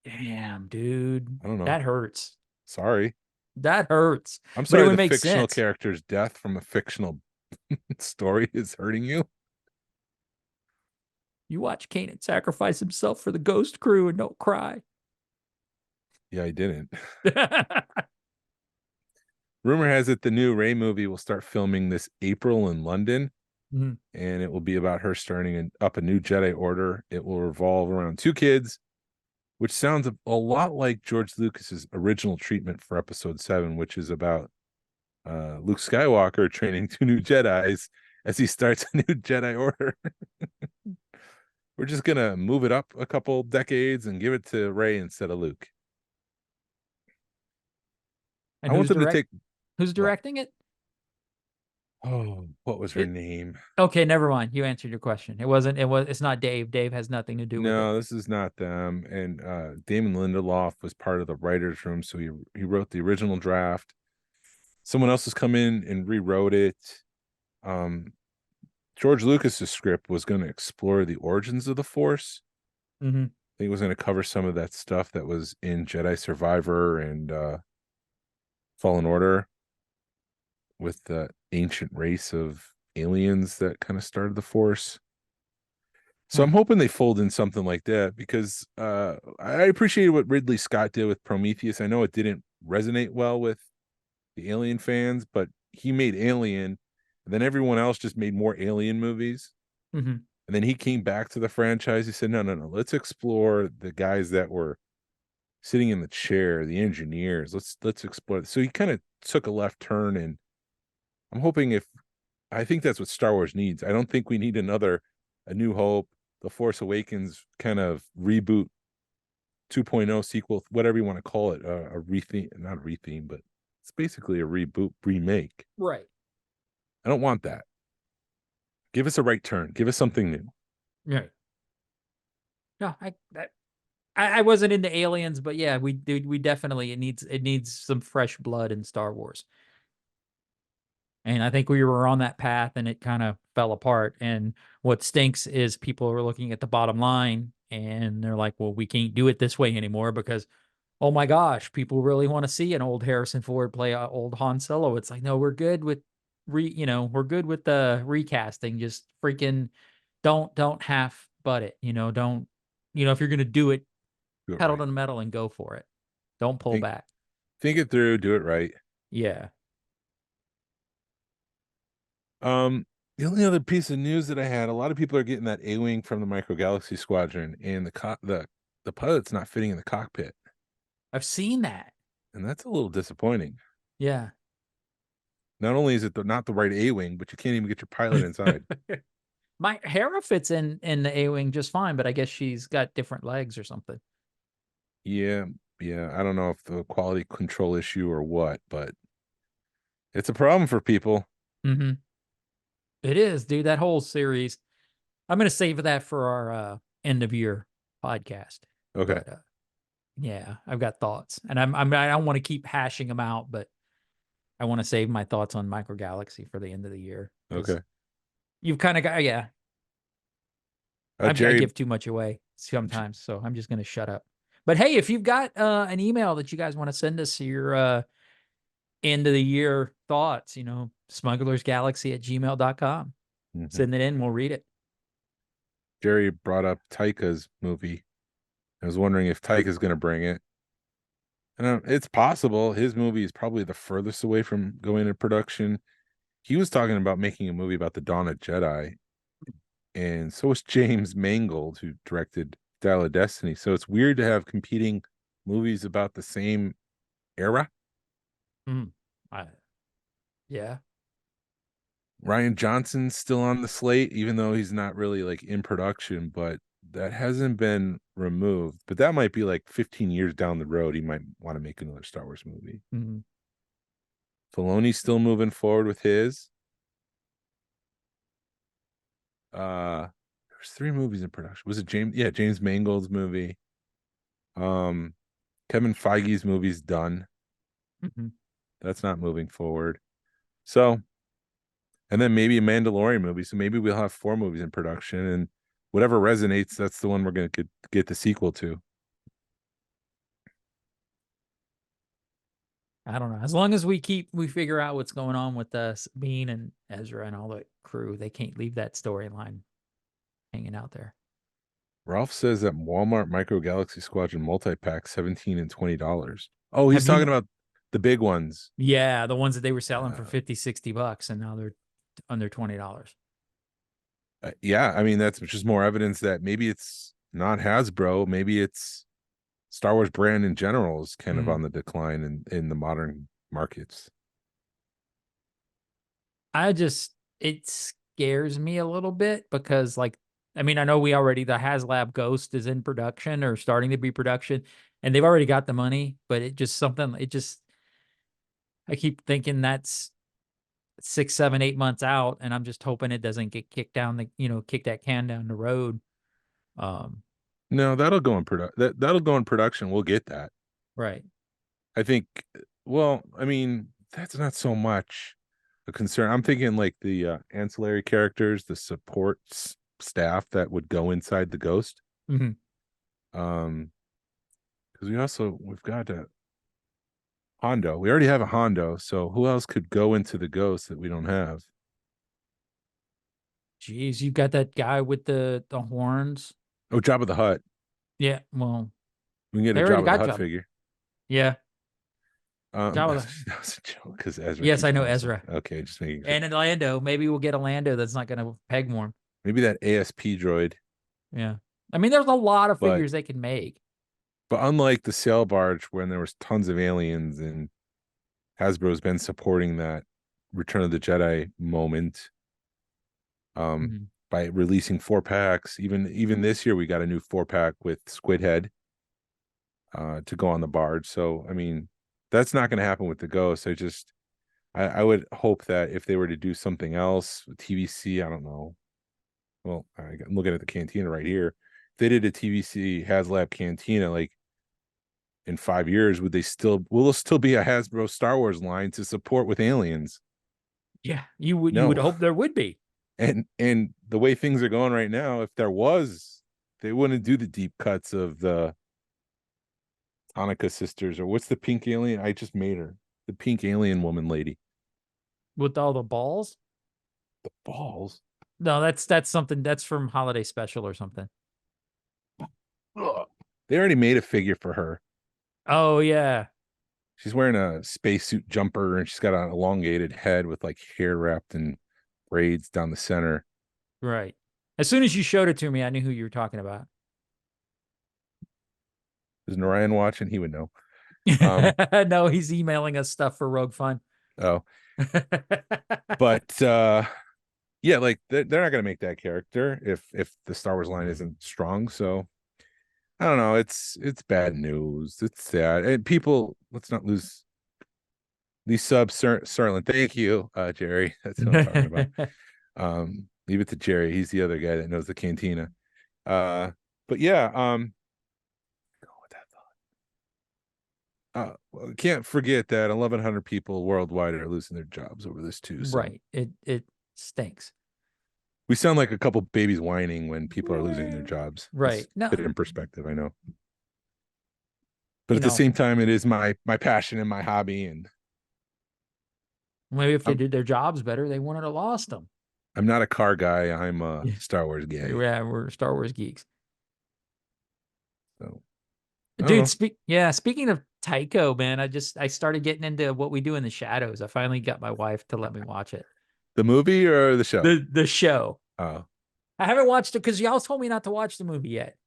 Damn, dude. I don't know. That hurts. Sorry. That hurts. I'm sorry the fictional character's death from a fictional story is hurting you. You watch Kanan sacrifice himself for the Ghost crew and don't cry. Yeah, I didn't. Rumor has it the new Rey movie will start filming this April in London. Mm-hmm. And it will be about her starting up a new Jedi Order. It will revolve around two kids, which sounds a lot like George Lucas's original treatment for Episode 7, which is about Luke Skywalker training two new Jedis as he starts a new Jedi Order. We're just going to move it up a couple decades and give it to Rey instead of Luke. And I want them to take... Who's directing it? Oh, what was her name? Okay, never mind. You answered your question. It's not Dave. Dave has nothing to do with it. No, this is not them. And Damon Lindelof was part of the writer's room, so he wrote the original draft. Someone else has come in and rewrote it. George Lucas's script was going to explore the origins of the Force. Mm-hmm. I think it was going to cover some of that stuff that was in Jedi Survivor and Fallen Order with the ancient race of aliens that kind of started the Force. So I'm hoping they fold in something like that because I appreciated what Ridley Scott did with Prometheus. I know it didn't resonate well with the Alien fans, but he made Alien, and then everyone else just made more Alien movies. Mm-hmm. And then he came back to the franchise. He said, no, let's explore the guys that were sitting in the chair, the engineers. Let's explore. So he kind of took a left turn, and I'm hoping I think that's what Star Wars needs. I don't think we need A New Hope, The Force Awakens kind of reboot 2.0 sequel, whatever you want to call it, a retheme, not a retheme, but it's basically a reboot, remake. Right. I don't want that. Give us a right turn. Give us something new. Right. No, I wasn't into Aliens, but yeah, we definitely it needs some fresh blood in Star Wars. And I think we were on that path and it kind of fell apart. And what stinks is people are looking at the bottom line and they're like, well, we can't do it this way anymore because, oh my gosh, people really want to see an old Harrison Ford play an old Han Solo. It's like, no, we're good with we're good with the recasting. Just freaking don't half butt it. Don't, if you're going to do it, Do it pedal right. to the metal and go for it. Don't pull back. Think it through. Do it right. Yeah. The only other piece of news that I had, a lot of people are getting that A-wing from the Micro Galaxy Squadron, and the pilot's not fitting in the cockpit, I've seen that. and that's a little disappointing. Yeah. Not only is it not the right A-wing, but you can't even get your pilot inside. My Hera fits in the A-wing just fine, but I guess she's got different legs or something. Yeah. I don't know if the quality control issue or what, but it's a problem for people. Mm-hmm. It is, dude. That whole series. I'm going to save that for our end of year podcast. Okay. But, yeah, I've got thoughts, and I don't want to keep hashing them out, but I want to save my thoughts on Micro Galaxy for the end of the year. Okay. You've kind of got, yeah. I give too much away sometimes, so I'm just going to shut up. But hey, if you've got an email that you guys want to send us your end of the year thoughts, smugglersgalaxy@gmail.com. Mm-hmm. Send it in, we'll read it. Jerry brought up Taika's movie. I was wondering if Taika's going to bring it. And it's possible. His movie is probably the furthest away from going into production. He was talking about making a movie about the Dawn of Jedi. And so is James Mangold, who directed Dial of Destiny. So it's weird to have competing movies about the same era. Yeah. Ryan Johnson's still on the slate, even though he's not really like in production, but that hasn't been removed. But that might be like 15 years down the road. He might want to make another Star Wars movie. Mm-hmm. Filoni's still moving forward with his. There's 3 movies in production. Was it James Mangold's movie? Kevin Feige's movie's done. Mm-hmm. That's not moving forward. So, and then maybe a Mandalorian movie. So maybe we'll have 4 movies in production, and whatever resonates, that's the one we're going to get the sequel to. I don't know. As long as we figure out what's going on with Sabine and Ezra and all the crew, they can't leave that storyline hanging out there. Ralph says that Walmart Micro Galaxy Squadron multi-pack $17 and $20. Oh, he's talking about the big ones. Yeah, the ones that they were selling for $50-$60, and now they're under $20. Yeah, I mean, that's just more evidence that maybe it's not Hasbro, maybe it's Star Wars brand in general is kind of on the decline in the modern markets. It scares me a little bit because, like, I mean, I know the Haslab Ghost is in production or starting to be production, and they've already got the money, but I keep thinking that's 6, 7, 8 months out, and I'm just hoping it doesn't get kicked kick that can down the road. No, that'll go in that'll go in production. We'll get that. Right. I think, well, I mean, that's not so much. a concern. I'm thinking like the ancillary characters, the support staff that would go inside the Ghost. Mhm. Because we've got a Hondo. We already have a Hondo, so who else could go into the Ghost that we don't have? Jeez, you got that guy with the horns. Oh, Jabba the Hutt. Yeah, well, We can get they a already Jabba the got Hutt Jabba. figure. Yeah, Jabba That was a joke because Ezra. Yes, keeps I know calling Ezra. himself- Okay, just making sure. and in Lando. Maybe we'll get a Lando that's not going to peg more. Maybe that ASP droid. Yeah, I mean, there's a lot of But- figures they can make. But unlike the sail barge, when there was tons of aliens, and Hasbro's been supporting that Return of the Jedi moment, Mhm. by releasing 4-packs. Even this year, we got a new 4-pack with Squid Head to go on the barge. So I mean, that's not going to happen with the Ghost. I would hope that if they were to do something else, TVC, I don't know. Well, I'm looking at the cantina right here. If they did a TVC Haslab cantina, like in 5 years, will there still be a Hasbro Star Wars line to support with aliens? Yeah, you would No. hope there would be. And the way things are going right now, if there was, they wouldn't do the deep cuts of the Hanukkah sisters, or what's the pink alien? I just made her the pink alien woman lady. With all the balls. The balls. No, that's something that's from Holiday Special or something. Ugh. They already made a figure for her. Oh yeah, She's wearing a spacesuit jumper, and she's got an elongated head with like hair wrapped in braids down the center. right. As soon as you showed it to me, I knew who you were talking about. Is Narayan watching? He would know. No, he's emailing us stuff for Rogue Fun. Oh, but yeah, like they're not gonna make that character if the Star Wars line isn't strong. So I don't know. It's bad news. It's sad. And people, let's not lose these Sub Sirin. Thank you, Jerry. That's what I'm talking about. Leave it to Jerry. He's the other guy that knows the cantina. But yeah, go with that thought. Well, can't forget that 1,100 people worldwide are losing their jobs over this too. So. Right. It stinks. We sound like a couple babies whining when people are losing their jobs. Right. Let's No. put it in perspective, I know. But You at the know. same time, it is my passion and my hobby, and Maybe if they did their jobs better, they wouldn't have lost them. I'm not a car guy. I'm a Yeah. Star Wars guy. Yeah, we're Star Wars geeks. So, I don't know. Dude, speaking of Tycho, man, I started getting into What We Do in the Shadows. I finally got my wife to let me watch it. The movie or the show? The show. Oh, I haven't watched it because y'all told me not to watch the movie yet.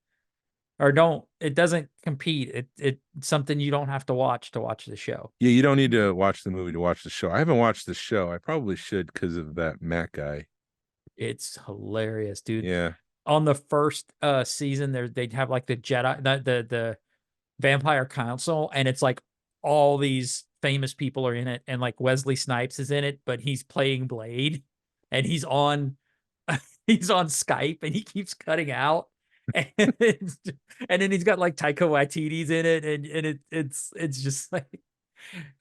Or it doesn't compete. It's something you don't have to watch the show. yeah. You don't need to watch the movie to watch the show. I haven't watched the show. I probably should because of that Matt guy. It's hilarious, dude. Yeah. On the first season, they'd have like the Jedi, the Vampire Council, and it's like all these famous people are in it, and like Wesley Snipes is in it, but he's playing Blade, and he's on Skype, and he keeps cutting out, and then he's got like Taika Waititi's in it, and it's just like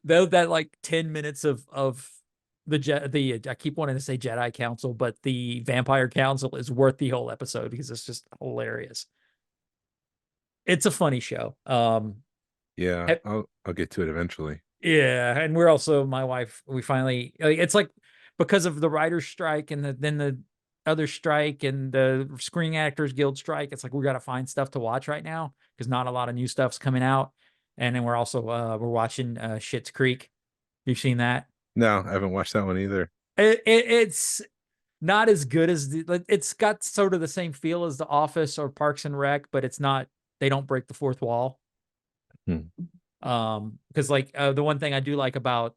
that like 10 minutes of the I keep wanting to say Jedi Council, but the Vampire Council is worth the whole episode because it's just hilarious. It's a funny show. Yeah. I'll get to it eventually. Yeah, and we're also my wife. We finally it's like because of the writers' strike and then the other strike and the Screen Actors Guild strike. It's like we got to find stuff to watch right now because not a lot of new stuff's coming out. And then we're also we're watching Schitt's Creek. You've seen that? No, I haven't watched that one either. It's not as good as it's got sort of the same feel as The Office or Parks and Rec, but it's not. They don't break the fourth wall. Because like the one thing I do like about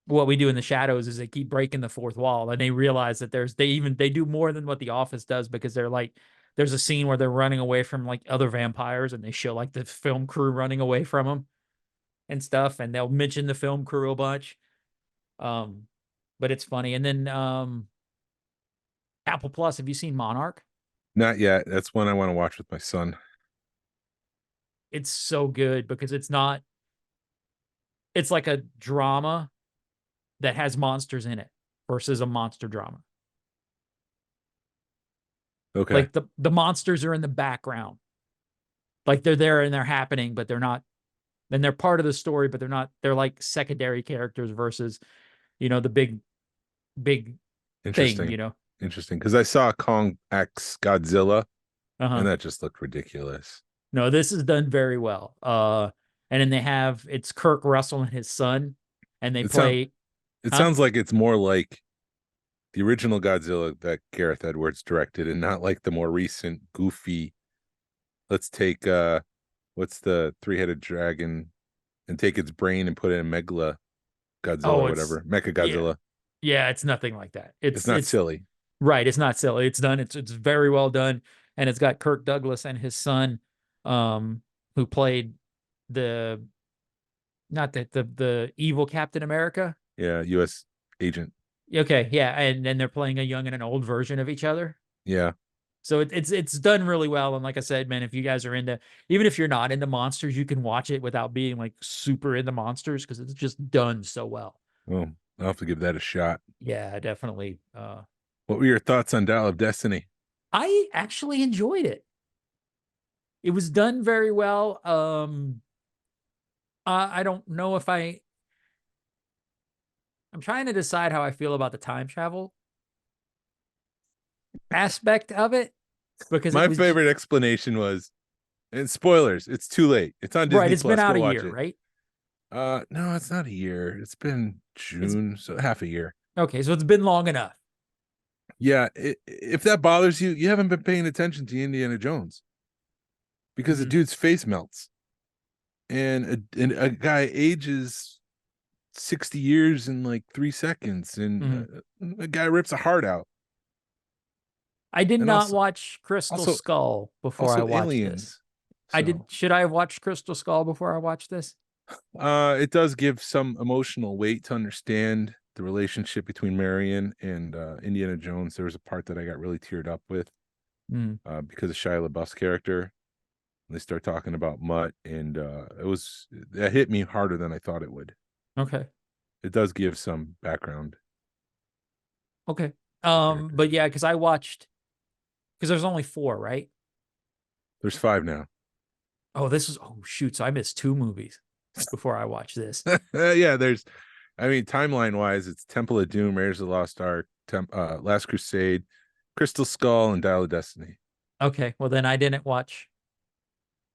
What We Do in the Shadows is they keep breaking the fourth wall, and they realize that they do more than what The Office does because they're like there's a scene where they're running away from like other vampires, and they show like the film crew running away from them and stuff, and they'll mention the film crew a bunch. But it's funny. And then Apple Plus, have you seen Monarch? Not yet. That's one I want to watch with my son. It's so good because it's like a drama, that has monsters in it versus a monster drama. Okay. Like the monsters are in the background. Like they're there and they're happening, but they're not. Then they're part of the story, but they're not. They're like secondary characters versus, the big thing. Interesting. Interesting. Because I saw Kong X Godzilla, and that just looked ridiculous. No, this is done very well. And then it's Kirk Russell and his son, and they play. It sounds like it's more like the original Godzilla that Gareth Edwards directed, and not like the more recent goofy. Let's take what's the three-headed dragon, and take its brain and put it in Megala Godzilla or whatever, Mecha Godzilla. Yeah, it's nothing like that. It's not silly, right? It's not silly. It's done. It's very well done, and it's got Kirk Douglas and his son, who played the evil Captain America. Yeah, U.S. agent. Okay, yeah, and then they're playing a young and an old version of each other. Yeah. So it's done really well, and like I said, man, if you guys are even if you're not into monsters, you can watch it without being like super into monsters because it's just done so well. Oh, I'll have to give that a shot. Yeah, definitely. What were your thoughts on Dial of Destiny? I actually enjoyed it. It was done very well. I don't know if I'm trying to decide how I feel about the time travel aspect of it, because my favorite explanation was, and spoilers, it's too late. It's on Disney right. It's Plus. Been out a year, right? No, it's not a year. It's been June, so half a year. Okay, so it's been long enough. Yeah, if that bothers you, you haven't been paying attention to Indiana Jones, because the dude's face melts, and a guy ages 60 years in like 3 seconds, and a guy rips a heart out. I did not watch Crystal Skull before I watched this. So. Should I have watched Crystal Skull before I watched this? It does give some emotional weight to understand the relationship between Marion and Indiana Jones. There was a part that I got really teared up with because of Shia LaBeouf's character. They start talking about Mutt, and that hit me harder than I thought it would. Okay. It does give some background. Okay. But yeah, because there's only 4, right? There's 5 now. Oh, shoot. So I missed 2 movies before I watched this. Yeah, timeline wise, it's Temple of Doom, Raiders of the Lost Ark, Last Crusade, Crystal Skull, and Dial of Destiny. Okay. Well, then I didn't watch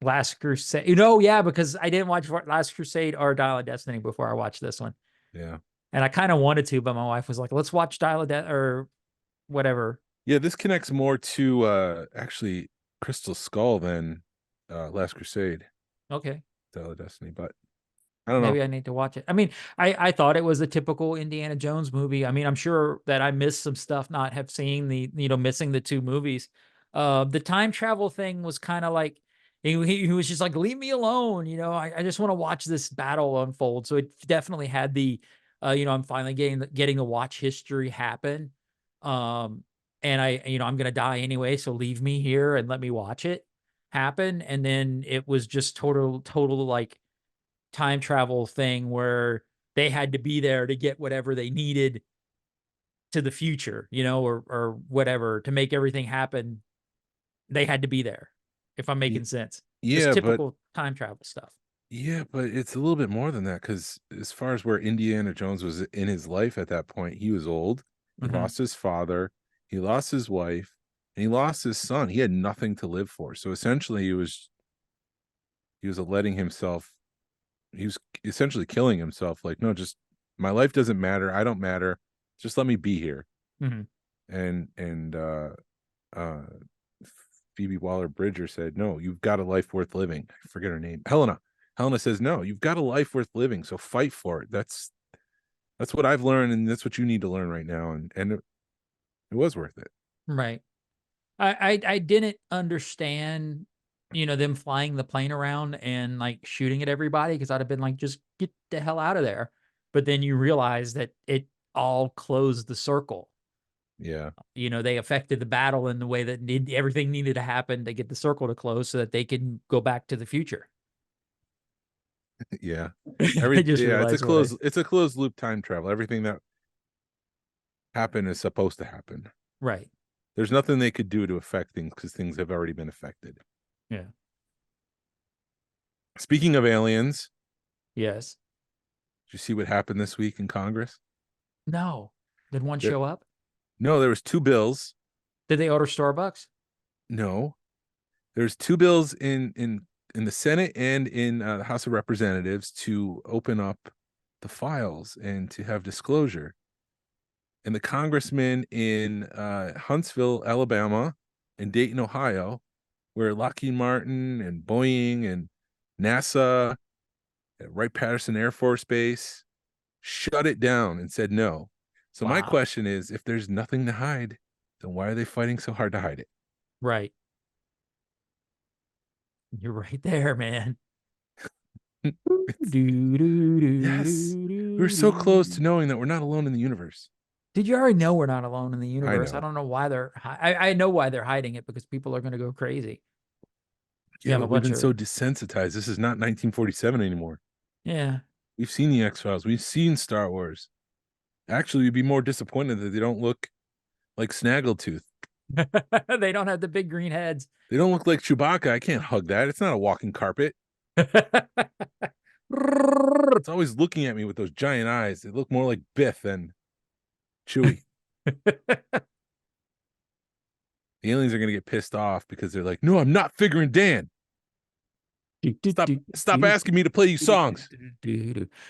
Last Crusade. Yeah, because I didn't watch Last Crusade or Dial of Destiny before I watched this one. Yeah. And I kind of wanted to, but my wife was like, let's watch Dial of Destiny or whatever. Yeah, this connects more to actually Crystal Skull than Last Crusade. Okay. Dial of Destiny, but I don't know. Maybe I need to watch it. I mean, I thought it was a typical Indiana Jones movie. I mean, I'm sure that I missed some stuff, not have seen missing the 2 movies. The time travel thing was kind of like, he was just like, leave me alone. I just want to watch this battle unfold. So it definitely had the, I'm finally getting the watch history happen. And I'm going to die anyway. So leave me here and let me watch it happen. And then it was just total like time travel thing where they had to be there to get whatever they needed to the future, or whatever to make everything happen. They had to be there. If I'm making sense. Yeah, just typical time travel stuff. Yeah, but it's a little bit more than that, because as far as where Indiana Jones was in his life at that point, he was old. He lost his father, he lost his wife, and he lost his son. He had nothing to live for. So essentially he was letting himself, he was essentially killing himself. Like, no, just my life doesn't matter. I don't matter. Just let me be here. And Phoebe Waller-Bridger said, no, you've got a life worth living. I forget her name. Helena says, no, you've got a life worth living. So fight for it. That's what I've learned. And that's what you need to learn right now. And it was worth it. Right. I didn't understand, them flying the plane around and like shooting at everybody. Cause I'd have been like, just get the hell out of there. But then you realize that it all closed the circle. Yeah. They affected the battle in the way that everything needed to happen to get the circle to close so that they can go back to the future. Yeah. I just Yeah, realized what it's a closed loop time travel. Everything that happened is supposed to happen. right. There's nothing they could do to affect things because things have already been affected. Yeah. Speaking of aliens, Yes. did you see what happened this week in Congress? No. Did one There, show up? no, there was two bills. Did they order Starbucks? No, there's two bills in the Senate and in the House of Representatives to open up the files and to have disclosure. And the congressman in Huntsville, Alabama, and Dayton, Ohio, where Lockheed Martin and Boeing and NASA, Wright-Patterson Air Force Base shut it down and said no. So my Wow. question is, if there's nothing to hide, then why are they fighting so hard to hide it? Right. You're right there, man. Yes, we're so close to knowing that we're not alone in the universe. Did you already know we're not alone in the universe? I know. don't know why I know why they're hiding it, because people are going to go crazy. Yeah, have a but we've bunch been of- so desensitized. This is not 1947 anymore. Yeah. We've seen the X-Files. We've seen Star Wars. Actually, we'd be more disappointed that they don't look like Snaggletooth. They don't have the big green heads. They don't look like Chewbacca. I can't hug that. It's not a walking carpet. It's always looking at me with those giant eyes. They look more like Biff than Chewie. The aliens are going to get pissed off because they're like, no, I'm not figuring Dan. Stop asking me to play you songs.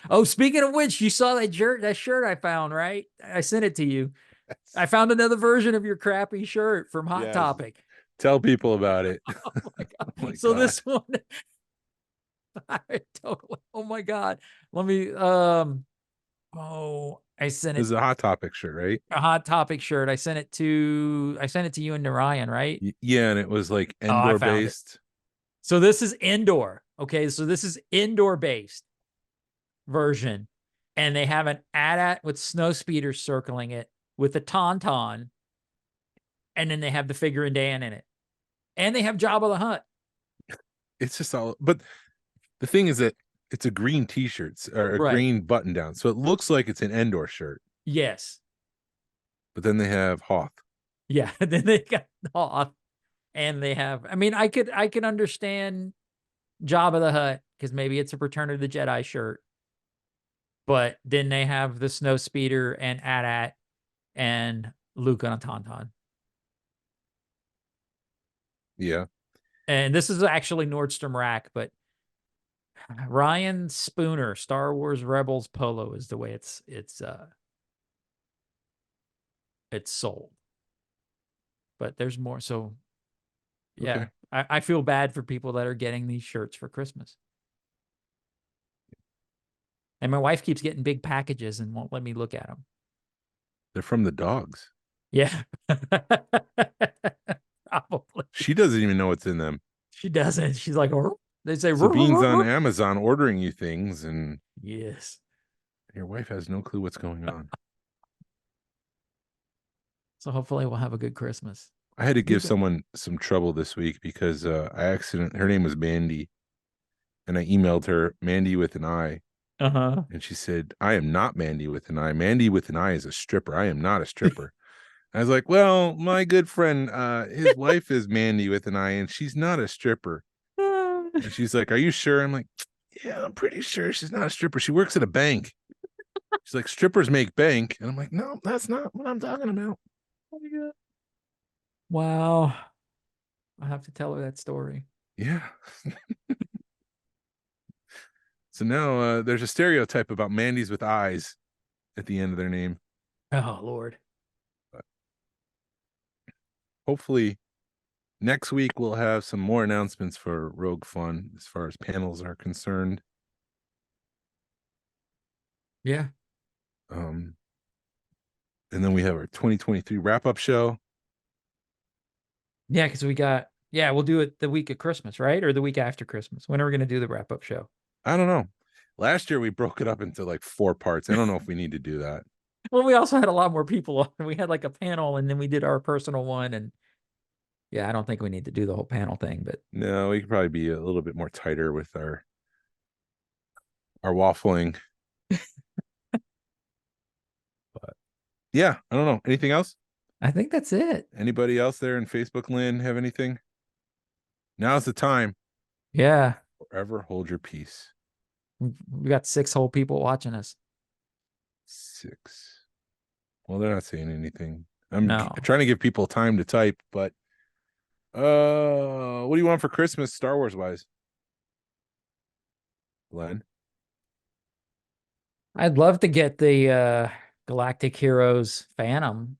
Oh, speaking of which, you saw that shirt I found, right? I sent it to you. I found another version of your crappy shirt from Hot Yes. Topic. Tell people about it. Oh my God. Oh my So God. this one, oh my God. Let me, I sent This it is a Hot Topic shirt, right? a Hot Topic shirt. I sent it to you and Narayan, right? Yeah, and it was like Oh, I Endor found it. based. So this is indoor. Okay. So this is indoor based version. And they have an AT-AT with snow speeders circling it with a tauntaun. And then they have the figure and Dan in it. And they have Jabba the Hutt. It's just all, but the thing is that it's a green t-shirt or a Right. green button down. So it looks like it's an Endor shirt, Yes. but then they have Hoth. Yeah. Then they got Hoth. And they have, I mean, I could understand Jabba the Hutt because maybe it's a Return of the Jedi shirt. But then they have the snow speeder and AT-AT and Luke on a tauntaun. Yeah. And this is actually Nordstrom Rack, but Ryan Spooner, Star Wars Rebels polo is the way it's sold. But there's more. So yeah, Okay. I feel bad for people that are getting these shirts for Christmas. And my wife keeps getting big packages and won't let me look at them. They're from the dogs. Yeah. Probably. She doesn't even know what's in them. She doesn't. She's like, "Oh," they say, Sabine's on Amazon ordering you things, and yes. your wife has no clue what's going on. So hopefully we'll have a good Christmas. I had to give Okay. someone some trouble this week because her name was Mandy, and I emailed her Mandy with an I, Uh-huh. and she said, I am not Mandy with an I. Mandy with an I is a stripper. I am not a stripper. I was like, well, my good friend, his wife is Mandy with an I, and she's not a stripper. And she's like, are you sure? I'm like, yeah, I'm pretty sure she's not a stripper. She works at a bank. She's like, strippers make bank. And I'm like, no, that's not what I'm talking about. Oh my God. Wow. I'll have to tell her that story. Yeah. So now there's a stereotype about Mandys with eyes at the end of their name. Oh, Lord. Hopefully next week we'll have some more announcements for Rogue Fun as far as panels are concerned. Yeah. And then we have our 2023 wrap-up show. Yeah, because we'll do it the week of Christmas, right? Or the week after Christmas. When are we going to do the wrap-up show? I don't know. Last year we broke it up into like 4 parts. I don't know if we need to do that. Well, we also had a lot more people on. We had like a panel, and then we did our personal one. And yeah, I don't think we need to do the whole panel thing, but No, we could probably be a little bit more tighter with our are waffling. But yeah, I don't know. Anything else? I think that's it. Anybody else there in Facebook land have anything? Now's the time. Yeah. Forever hold your peace. We got 6 whole people watching us. 6. Well, they're not saying anything. I'm No. trying to give people time to type, but what do you want for Christmas, Star Wars wise? Glenn? I'd love to get the Galactic Heroes Phantom,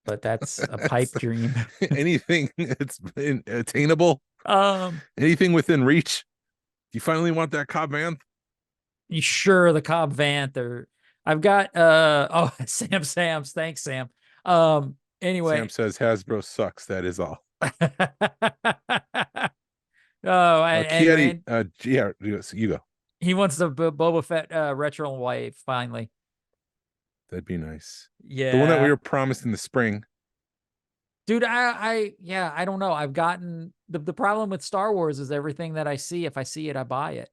but that's a pipe dream. Anything that's attainable? Anything within reach? Do you finally want that Cobb Vanth? You sure the Cobb Vanth? I've got Sam's. Thanks, Sam. Anyway. Sam says Hasbro sucks. That is all. And yeah, you go. he wants the Boba Fett retro wave finally. That'd be nice. Yeah, the one that we were promised in the spring. Dude, I don't know. I've gotten the problem with Star Wars is everything that I see. If I see it, I buy it.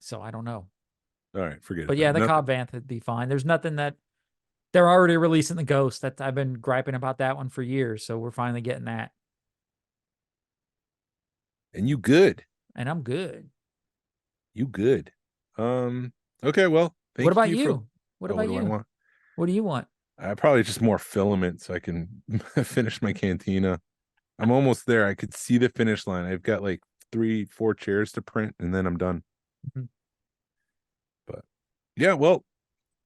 So I don't know. All right, forget it. But yeah, the Cobb Vanth would be fine. There's nothing that they're already releasing the Ghost. That I've been griping about that one for years. So we're finally getting that. And you good. And I'm good. You good. Okay, well, what about you? What about you? I want? What do you want? Probably just more filament so I can finish my cantina. I'm almost there. I could see the finish line. I've got like 3-4 chairs to print and then I'm done. Mm-hmm. But yeah, well,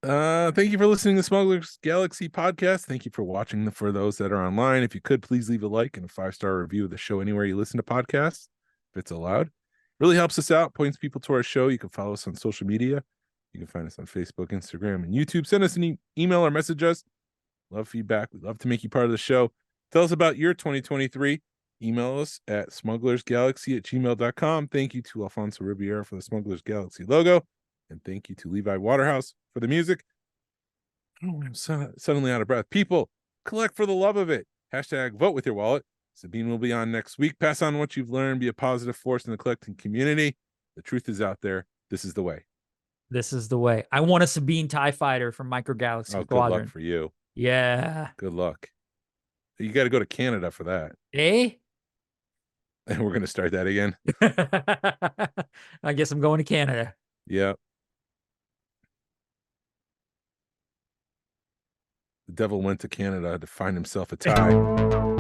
thank you for listening to Smugglers Galaxy Podcast. Thank you for watching for those that are online. If you could, please leave a like and a 5-star review of the show anywhere you listen to podcasts, if it's allowed. Really helps us out, points people to our show. You can follow us on social media. You can find us on Facebook, Instagram, and YouTube. Send us an email or message us. Love feedback. We'd love to make you part of the show. Tell us about your 2023. Email us at smugglersgalaxy@gmail.com. Thank you to Alfonso Riviera for the Smugglers Galaxy logo. And thank you to Levi Waterhouse for the music. Oh, I'm suddenly out of breath. People, collect for the love of it. Hashtag vote with your wallet. Sabine will be on next week. Pass on what you've learned. Be a positive force in the collecting community. The truth is out there. This is the way. This is the way. I want a Sabine TIE fighter from Micro Galaxy Squadron. Good luck for you. Yeah. Good luck. You got to go to Canada for that. Eh? And we're going to start that again. I guess I'm going to Canada. Yeah. The devil went to Canada to find himself a tie.